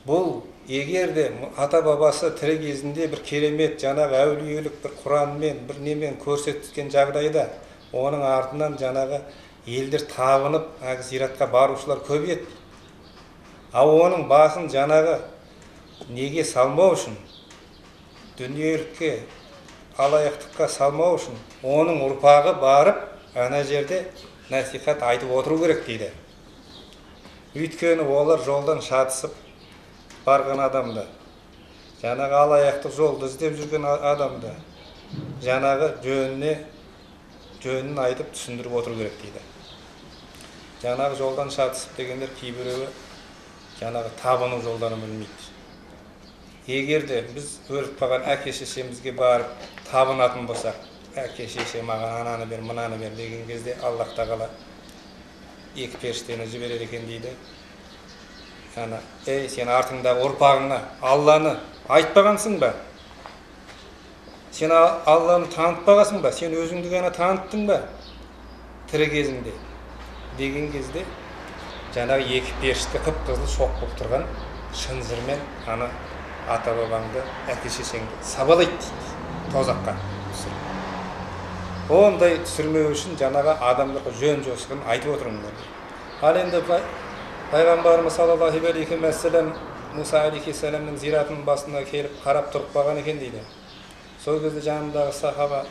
бұл егер де ата бабасы тірі кезінде бір керемет жаңағы әулиелік бір Құранмен бір немен көрсеткен жағдайда оның артынан жаңағы елдер табынып зиратқа барушылар көбейеді. Ал оның басын жаңағы неге салмау үшін, дүниелікке, алаяқтыққа салмау үшін оның ұрпағы барып ана жерде насихат айтып отыру керек дейді. Өйткені олар жолдан шатысып барған адамды, жаңағы алаяқтық жолды іздеп жүрген адамды жаңағы жөнін айтып түсіндіріп отыру керек дейді. Жаңағы жолдан шатысып дегендер кейбіреуі жаңағы табыну жолдарын білмейді. Егер де біз өліп қалған әке шешемізге барып табынатын болсақ, әке шеше маған ананы бер, мынаны бер деген кезде Аллах тағала екі періштені жіберер екен дейді. Сен артыңдағы ұрпағыңа Алланы айтпағансың ба? Сен Алланы танытпағансың ба? Сен өзіңді ғана таныттың ба? Тірі кезіңде деген кезде жаңағы екі періште қып-қызыл шоқ болып тұрған шынжырмен ата бабаңды, әке шешеңді сабалайды дейді, тозаққа түсіріп. Ондай түсірмеу үшін жаңағы адамдарға жөн жосығын айтып отырмын. Ал енді пайғамбарымыз саллаллаху алейхи ва саллям Муса алейхиссаламның зиратының басына келіп қарап тұрып қалған екен дейді. Сол кезде жанындағы сахаба: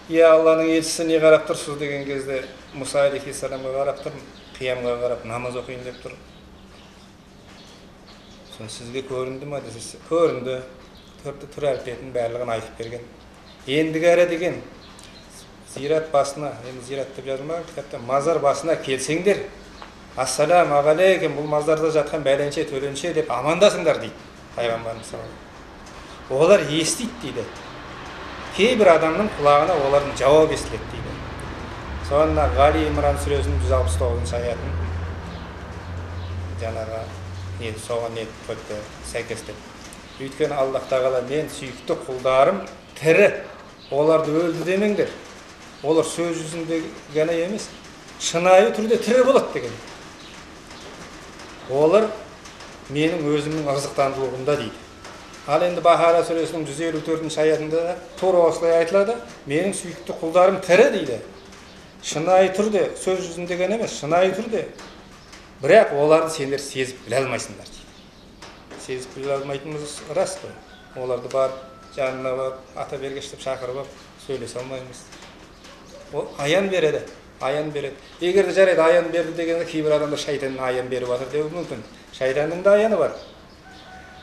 "Е Алланың елшісі, не қарап тұрсыз?" деген кезде Муса алейхиссаламға қарап тұрмын, қиямға қарап намаз оқиын деп тұр. Сон сізге көрінді ме десе, көрінді. Түр әлпетін барлығын айтып берген. Ендігі әрі деген зират басына, енді зират деп жазылмаған кітапта, мазар басына келсеңдер, ассаламу алейкум, бұл мазарда жатқан бәленше төленше деп амандасыңдар дейді пайғамбарымыз саллаллаху алейхи ва саллям. Олар естиді дейді. Кейбір адамның құлағына олардың жауап естіледі дейді. Соңында Ғали Имран сүресінің 169 аятын жаңағы соған қойды сәйкестеп. Өйткені Аллах тағала: "Мен сүйікті құлдарым тірі, оларды өлді демеңдер. олар сөз жүзінде ғана емес, шынайы түрде тірі болады деген. Олар менің өзімнің ырзықтандыруымда дейді. Ал енді Бахара сүресінің 154-ші аятында тура осылай айтылады, менің сүйікті құлдарым тірі дейді. Шынайы түрде, сөз жүзінде ғана емес, шынайы түрде. Бірақ оларды сендер сезіп біле алмайсыңдар дейді. Сезіп біле алмайтынымыз рас қой. Оларды барып, жанына барып, ата бергіштеп шақырып, сөйлесе алмаймыз. Ол аян береді, аян береді. Егер де жарайды аян берді дегенде кейбір адамдар шайтанның аян беріп жатыр деуі мүмкін. Шайтанның да аяны бар.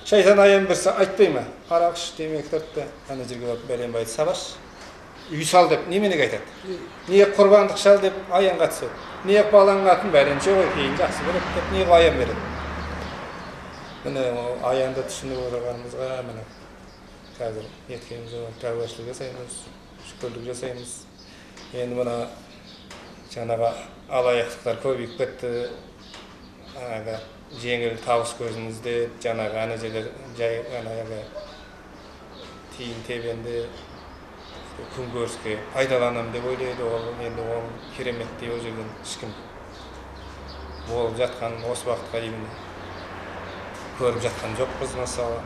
Шайтан аян берсе айтпай ма? Арақ іш, темекі тартты, ана жерге барып бәленбайды сабаш. Үй сал деп неменеге айтады? Не құрбандық шал деп аянға түседі. Не балаңның атын бәленше ғой, кейін жақсы көреді деп не аян береді. Міне аянды түсініп отырғанымызға міне қазір еткеніміз тәубашылық жасаймыз, шүкірлік жасаймыз. Енді мына жаңағы алаяқтықтар көбейіп кетті. Жеңіл табыс көзімізде жаңағы ана жерлер жай жаңағы тиын тебенді күн көріске пайдаланамын деп ойлайды. Ол енді ол керемет деп ол жерден ешкім болып жатқан осы уақытқа дейін көріп жатқан жоқпыз. Мысалы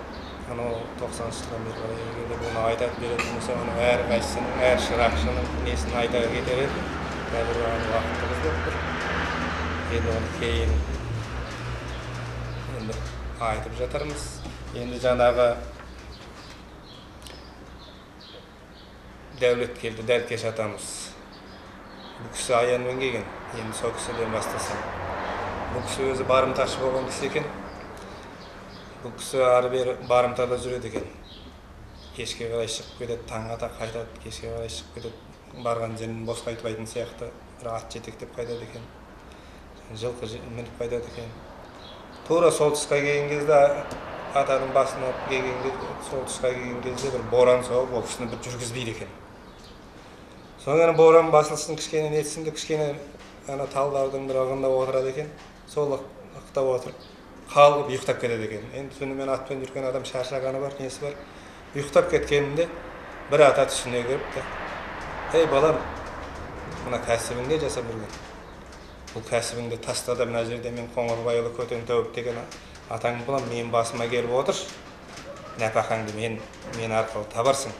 анау 90-шы жылдан бері келгенде бұны айтып беретін болса, оның әрқайсысының, әр шырақшының несін айта кетер еді. Қазір оған уақытымыз жоқ тұр. Енді оны кейін айтып жатырмыз. Енді жаңағы Дәулет келді, Дәркеш атамыз. Бұл кісі аянмен келген. Енді сол кісіден бастасам. Бұл кісі өзі барымташы болған кісі екен. Бұл кісі ары бері барымтада жүреді екен. Кешке қарай шығып кетеді, таңға да қайтады, кешке қарай шығып кетеді. Барған жерін бос қайтпайтын сияқты бір ат жетектеп қайтады екен. Жылқы мініп қайтады екен. Тура сол тұсқа келген кезде, атаның басына келген кезде, сол тұсқа келген кезде бір боран соғып, ол кісіні бір жүргізбейді екен. Соңынан боран басылсын, кішкене нетсін де, кішкене талдардың бір ығында отырады екен. Сол ықтап отырып, қалғып ұйықтап кетеді екен. Енді түнімен атпен жүрген адам шаршағаны бар, несі бар. Ұйықтап кеткенінде бір ата түсіне кіріп, ей балам, мына кәсібіңде жасап жүрген. Бұл кәсібіңді тастады, мына жерде мен Қоңырбайұлы Көтен тауып деген атаң болам, мен басыма келіп отыр. Нәпақаңды мен арқылы табарсың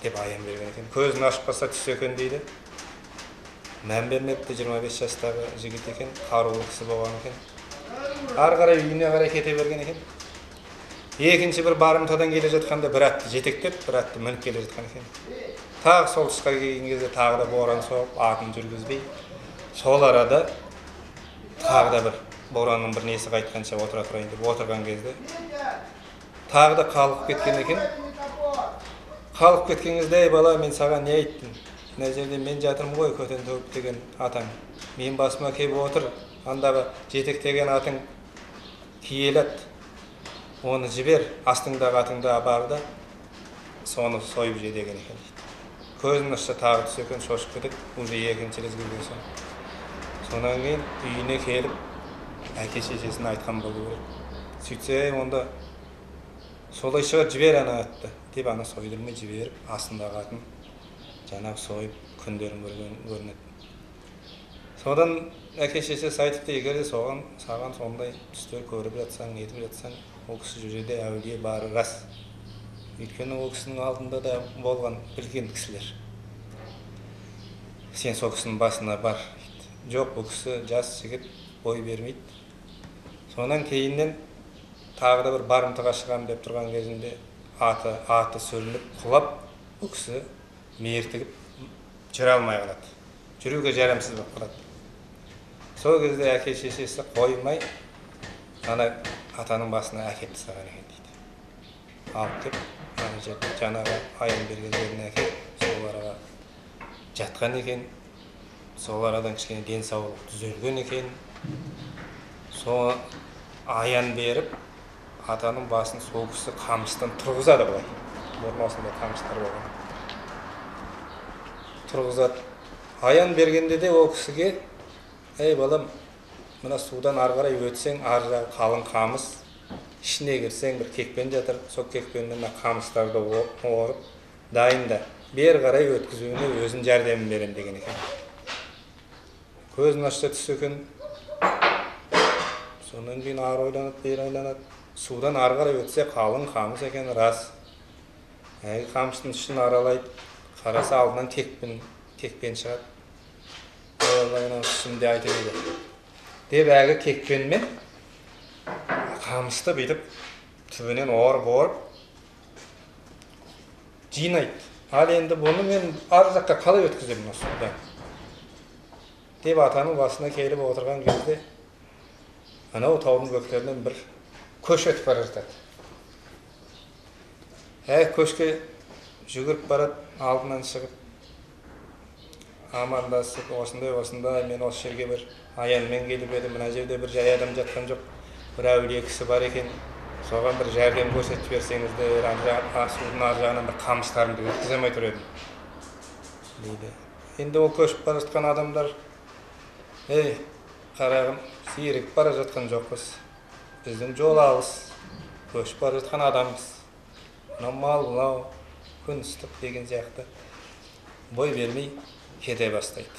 деп аян берген екен. Көзін ашып қалса түс екен дейді. Мән бермепті, 25 жастағы жігіт екен, қарулы кісі болған екен. Ары қарай үйіне қарай кете берген екен. Екінші бір барымтадан келе жатқанда бір атты жетектеп, бір атты мініп келе жатқан екен. Тағы сол тұсқа келген кезде тағы да боран соғып, атын жүргізбей. Сол арада тағы да бір боранның бір несі қайтқанша отыра тұрайын деп отырған кезде тағы да қалып кеткен екен. Қалып кеткен кезде, ей бала, мен саған не айттым? Мына жерде мен жатырмын ғой, Көтен тауып деген атаң. Мен басыма келіп отыр, андағы жетектеген атың киелет. Оны жібер, астыңдағы атыңды бар да, соны сойып же деген екен. Көзін ашса тағы түс екен, шошып кетіп, уже екінші рет келген соң. Сонан кейін үйіне келіп, әке шешесіне айтқан болу керек. Сөйтсе, онда солай шығар жібер ана атты деп ана сойдырмай жіберіп, астындағы атын жаңағы сойып күндерін көрінеді. Содан әке шешесі айтыпты, егер де саған сондай түстер көріп жатсаң, етіп жатсаң, ол кісі жүреді әулие бары рас. Өйткені ол кісінің алдында да болған білген кісілер. Сен сол кісінің басына бар. Жоқ, бұл кісі жас жігіт бой бермейді. Сонан кейіннен тағы да бір барымтаға шығам деп тұрған кезінде аты сүрініп, құлап, бұл кісі мертігіп жүре алмай қалады. Жүруге жарамсыз болып қалады. Сол кезде әке шешесі қоймай, ана атаның басына әкеп тастаған екен дейді. Алып кеп, ана жерде жаңағы аян берген жеріне әкеп, сол араға жатқан екен. Сол арадан кішкене денсаулық түзелген екен. Сол аян беріп, атаның басын сол кісі қамыстан тұрғызады былай. Бұрмасында қамыстар болған. Тұрғызады. Аян бергенде де ол кісіге, ей балам, мына судан ары қарай өтсең, ар жағы қалың қамыс, ішіне кірсең бір кекпен жатыр, сол кекпенмен қамыстарды орып, дайында. бері қарай өткізуіне өзін жәрдемін берем деген екен. Көзін ашса түсі екен. Сонан кейін ары ойланады, бері ойланады. Судан ары қарай өтсе қалың қамыс екен рас. Қамыстың ішін аралайды. Қараса алдынан текпен шығады. Ойланған ішінде айтып еді. Деп әлгі кекпенмен қамысты бүйтіп түбінен орып жинайды. Ал енді бұны мен ар жаққа қалай өткіземін осы судан? Деп атаның басына келіп отырған кезде анау таудың бөктерінен бір көш өтіп бара жатады. Көшке жүгіріп барады, алдынан шығып амандасып, осындай мен осы жерге бір аянмен келіп едім, мына жерде бір жай адам жатқан жоқ, бір әулие кісі бар екен, соған бір жәрдем көрсетіп берсеңіздер, судың ар жағынан бір қамыстарымды өткізе алмай тұр едім дейді. Енді ол көшіп бара жатқан адамдар, қарағым, сирігіп бара жатқан жоқпыз, біздің жол алыс, көшіп бара жатқан адамбыз, мынау мал, мынау күн ыстық деген сияқты бой бермей кете бастайды.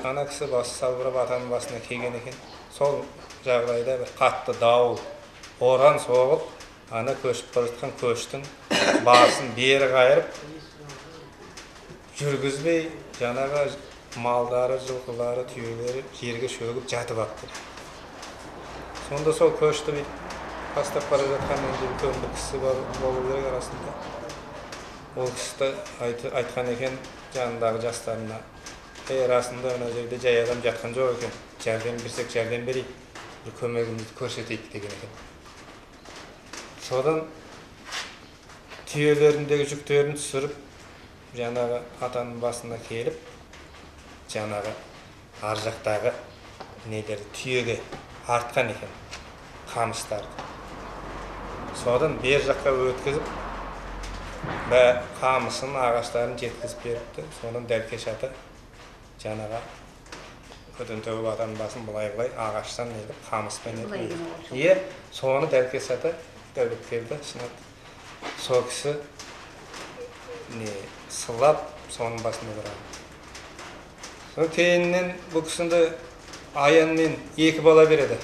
Ана кісі басы салбырап атаның басына келген екен. Сол жағдайда бір қатты дауыл, боран соғып, ана көшіп бара жатқан көштің басын бері қайырып, жүргізбей, жаңағы малдары, жылқылары, түйелері жерге шөгіп жатып апты. Сонда сол көшті бастап бара жатқан үлкен бір кісі болу керек арасында. Ол кісі айтқан екен жанындағы жастарына, расында мына жерде жай адам жатқан жоқ екен, жәрдем берсек жәрдем берейік, бір көмегімізді көрсетейік деген екен. Содан түйелеріндегі жүктерін түсіріп, жаңағы атаның басына келіп, жаңағы ар жақтағы нелерді түйеге артқан екен, қамыстарды. Содан бер жаққа өткізіп, қамысын, ағаштарын жеткізіп беріпті. Соның Дәлкеш ата жаңаға көтен төгіп атаның басын бұлай ағаштан еліп, қамыспен етіп. Соны Дәлкеш ата Дәулеткелді шынат. Сол кісі сылап, соның басында тұрады. Сол кейіннен бұл кісінде аянмен екі бала береді.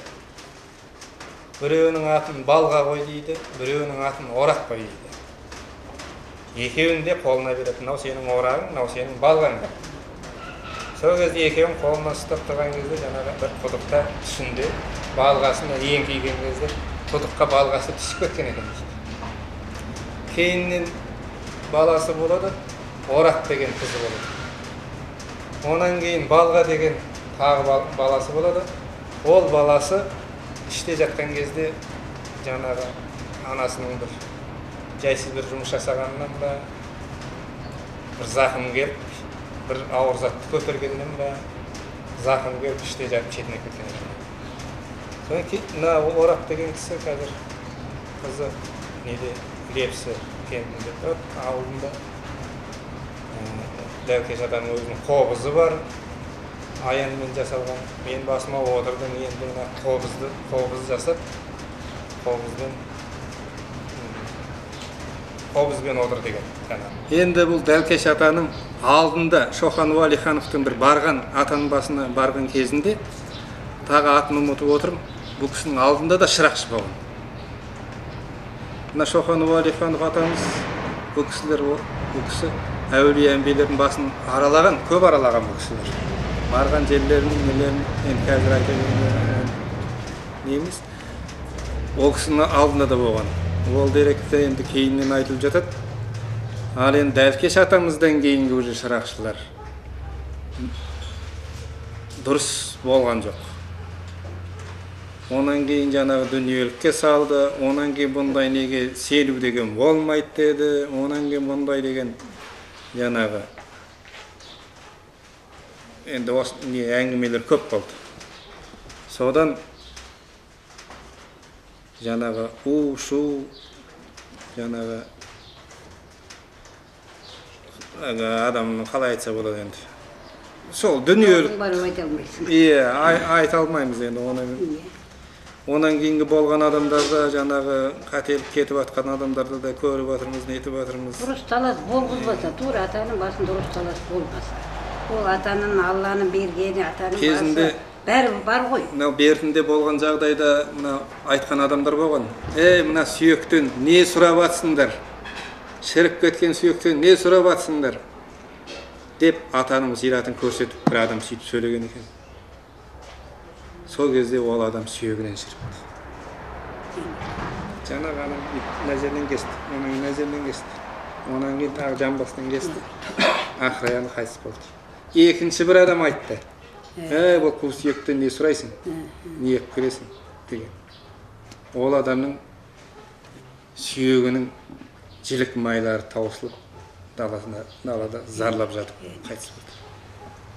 Біреуінің атын балға қой дейді, біреуінің атын орақ қой дейді. Екеуін де қолына береді. Мынау сенің орағың, мынау сенің балғаң. Сол кезде екеуін қолына ұстап тұрған кезде жаңағы бір құдықта түсінде балғасына еңкейген кезде құдыққа балғасы түсіп кеткен екен дейді. Кейіннен баласы болады, орақ деген қызы болады. Онан кейін балға деген тағы баласы болады. Ол баласы іште жатқан кезде жаңағы анасының бір жайсыз бір жұмыс жасағанынан ба, бір зақым келіп, бір ауыр затты көтергеннен ба, зақым келіп іште жатып шетіне кеткен екен. Содан кейін мына орақ деген кісі қазір қызы Лепсі кентінде тұрады, ауылында. Дәлкеш атаның өзінің қобызы бар, аянмен жасалған. Мен басыма отырдым, енді мына қобыз жасап, қобызбен отыр деген. Енді бұл Дәлкеш атаның алдында Шоқан Уәлихановтың бір барған атаның басына барған кезінде тағы атын ұмытып отырмын. Бұл кісінің алдында да шырақшы болған. Мына Шоқан Уәлиханов атамыз бұл кісі әулие әмбиелердің басын аралаған, көп аралаған бұл кісілер. Барған жерлерінің нелерін енді қазір айтайын неміз. Ол кісінің алдында да болған. Ол деректе енді кейіннен айтылып жатады. Ал енді Дәлкеш атамыздан кейінгі уже шырақшылар дұрыс болған жоқ. Онан кейін жаңағы дүниелікке салды, онан кейін бұндай неге селу деген болмайды деді, онан кейін бұндай деген жаңағы енді әңгімелер көп болды. Содан жаңағы шу жаңағы адамның қалай айтса болады енді. Сол дүниелік. Барып айта алмайсың. Айта алмаймыз енді оны. Онан кейінгі болған адамдарда жаңағы қателік кетіп жатқан адамдарды да көріп жатырмыз, нетіп жатырмыз. Дұрыс талас болғызбаса, тура атаның басын дұрыс талас болмаса. Ол атаның, Алланың бергені, атаның Кезінде басы бәрі бар ғой. мынау бертінде болған жағдайда мына айтқан адамдар болған. Мына сүйектен не сұрап жатсыңдар? Шіріп кеткен сүйектен не сұрап жатсыңдар? Деп атаның зиратын көрсетіп бір адам сөйтіп сөйлеген екен. Сол кезде ол адам сүйегінен шіріпті. Жаңағы адам мына жерден кесті, мына жерден кесті. Онан кейін тағы жамбасынан кесті. Ақыр аяғында қайтыс болды. Екінші бір адам айтты. Бұл қу сүйектен не сұрайсың? Не еп кересің? Деген. Ол адамның сүйегінің жілік майлары таусылып, далада зарлап жатып қайтыс болды.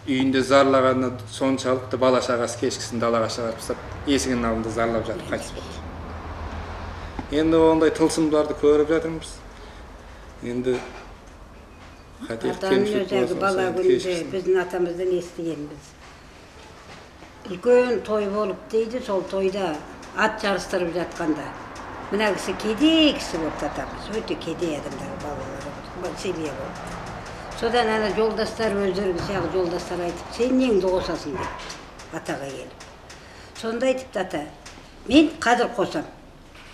Үйінде зарлағаны соншалықты бала шағасы кешкісін далаға шығарып тастап, есігінің алдында зарлап жатып қайтыс болды. Енді ондай тылсымдарды көріп жатырмыз. Енді Атаның өзегі бала күнде біздің атамыздан естігенбіз. Үлкен той болып дейді, сол тойда ат жарыстырып жатқанда. Мына кісі кедей кісі болып атамыз, өте кедей адамдар балалары, семья болып. Содан ана жолдастар өздері сияқты жолдастар айтып, сен неңді қосасың деп атаға келіп. Сонда айтыпты ата, мен қадір қосам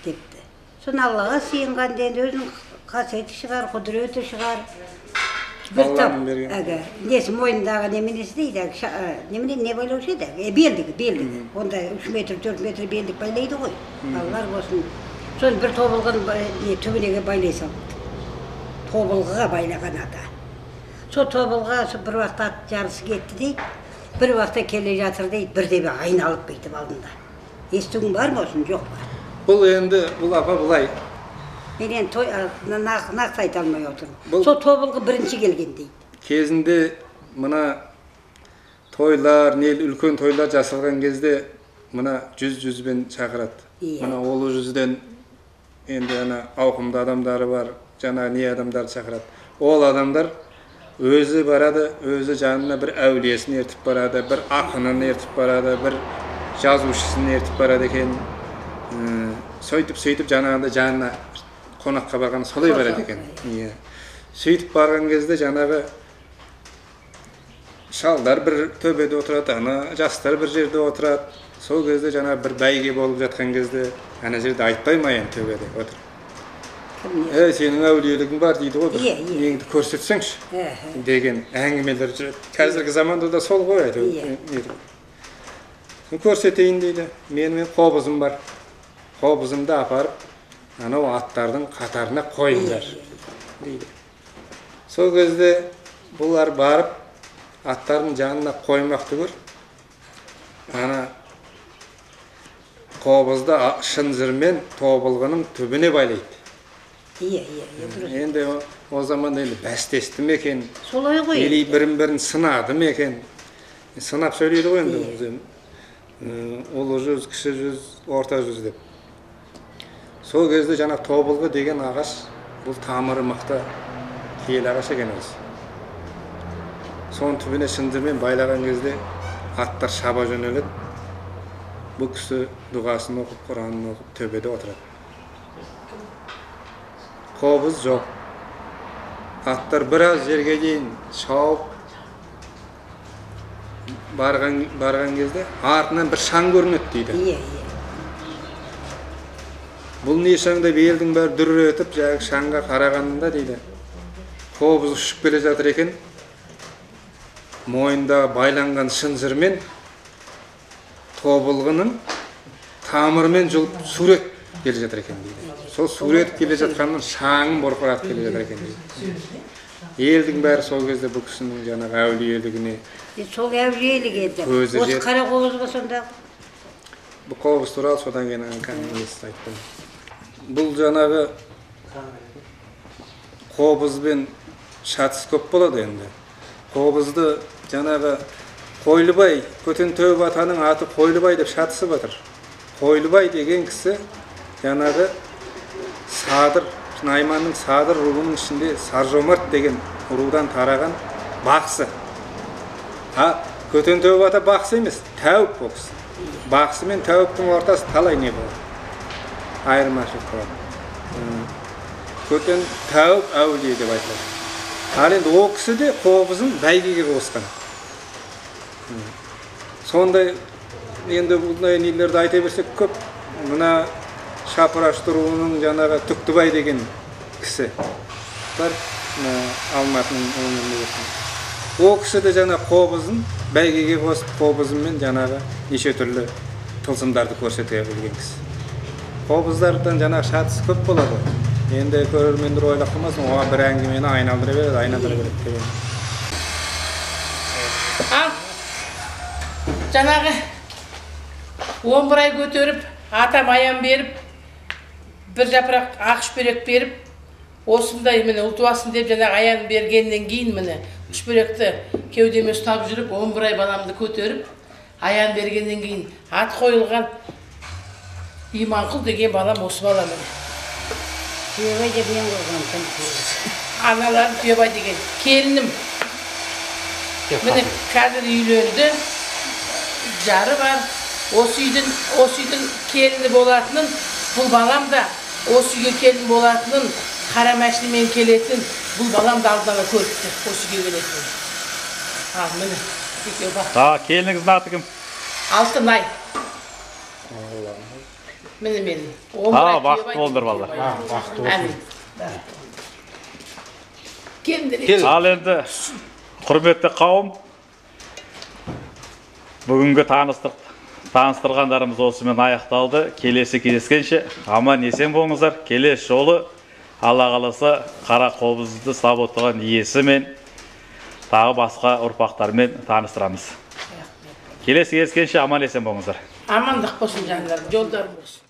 депті. Сон Аллаға сыйынған енді өзінің қасиеті шығар, құдіреті шығар. Бір тап, несі мойнындағы неменесі дейді, не байлаушы еді? Белдігі. Онда 3 метр, 4 метр белдік байлайды ғой. Аллар болсын. Соны бір тобылғын түбінеге байлай салыпты. Тобылғыға байлаған ата. Сол тобылға бір уақыт ат жарысы кетті дейді, бір уақытта келе жатыр дейді, бірдебе айналып кетіп алдында. Естуің бар ма осыны, жоқ па? Бұл енді, бұл апа бұлай. Мен енді нақты айта алмай отырмын. Сол тобылғы бірінші келген дейді. Кезінде мына тойлар, үлкен тойлар жасалған кезде мына жүзбен шақырады. Мына олы жүзден енді ауқымды адамдары бар, жаңа не адамдарды шақырады. Ол адамдар өзі барады, өзі жанына бір әулиесін ертіп барады, бір ақынын ертіп барады, бір жазушысын ертіп барады екен. Сөйтіп жаңағында жанына қонаққа барған солай барады екен. Сөйтіп барған кезде жаңағы шалдар бір төбеде отырады, жастар бір жерде отырады. Сол кезде жаңағы бір бәйге болып жатқан кезде ана жерде айтпай ма енді төбеде отыр. Сенің әулиелігің бар дейді ғой, неңді көрсетсеңші деген әңгімелер жүреді. Қазіргі заманда да сол ғой айтып. Көрсетейін дейді, менің қобызым бар. Қобызымды апарып, анау аттардың қатарына қойыңдар дейді. Сол кезде бұлар барып, аттардың жанына қоймақты көр. Ана қобызды шынжырмен тобылғының түбіне байлайды. Енді о zaman енді бәстесті ме екен? Солай ғой. Или бірін сынады ме екен? Сынап сөйлейді ғой енді. Ұлы жүз, кіші жүз, орта жүз деп. Сол кезде жаңа тобылғы деген ағаш, бұл тамыры мықты киелі ағаш екен өзі. Соның түбіне шынжырмен байлаған кезде аттар шаба жөнеледі. Бұл кісі дұғасын оқып, Құранын оқып, төбеде отырады. Қобыз жоқ. Аттар біраз жерге дейін шауып барған кезде артынан бір шаң көрінеді дейді. Бұл не шаң деп елдің бәрі дүр етіп, жаңағы шаңға қарағанында дейді. Қобыз ұшып келе жатыр екен. Мойында байланған шынжырмен тобылғының тамырымен жұлып сурет келе жатыр екен дейді. Сол сурет келе жатқанның шаңын бұрқыратып келе жатыр екен дейді. Елдің бәрі сол кезде бұл кісінің жаңағы әулиелігіне сол әулиелік еді. Осы қара қобыз ба сонда? Бұл қобыз туралы содан кейін әңгімелесіп айттым. Бұл жаңағы қобызбен шатыс көп болады енді. Қобызды жаңағы Қойлыбай, Көтентөбе атаның аты Қойлыбай деп шатысы батыр. Қойлыбай деген кісі жаңағы Садыр, Найманның Садыр руының ішінде Саржомарт деген рудан тараған бақсы. Көтентөбе ата бақсы емес, тәуіп бақсы. бақсы мен тәуіптің ортасы талай не болады, айырмашылық болады. Көтен тәуіп әулие деп айтылады. Ал енді о кісі де қобызын бәйгеге қосқан. Сондай енді бұндай нелерді айта берсек көп. Мына Шапыраш руының жаңағы Түктібай деген кісі бар, Алматының өңірінде. О кісі де жаңа қобызын бәйгеге қосып, қобызымен жаңағы неше түрлі тылсымдарды көрсете білген кісі. Қобыздардан жаңағы шатысы көп болады. Енді көрермендер ойлап қалмасын, оған бір әңгімені айналдыра береді деп. Ал жаңағы 11 ай көтеріп, атам аян беріп, бір жапырақ ақ шүберек беріп, осындай міне ұлтуасын деп жаңағы аян бергеннен кейін міне шүберекті кеудеме ұстап жүріп, 11 ай баламды көтеріп, аян бергеннен кейін ат қойылған Иманқұл деген балам осы балам міне. Түйебай деп мен қойған. Аналарым Түйебай деген келінім. Міне қазір үйленді, жары бар. Осы үйдің келіні болатынын, бұл балам да осы үйге келін болатынын, қара мәшінемен келетін, бұл балам да алдына көріпті, осы үйге келетін. Ал міне, екеу бақ. Келініңіздің аты кім? Алтынай. Міне мен. Бақытты болдыр балдар. Бақытты болсын. Ал енді құрметті қауым, бүгінгі таныстырғандарымыз осымен аяқталды. Келесі кездескенше аман есен болыңыздар. Келесі жолы Алла қаласа қара қобызды ұстап отырған иесі мен тағы басқа ұрпақтармен таныстырамыз. Келесі кездескенше аман есен болыңыздар. Амандық болсын жандар, жолдарым болсын.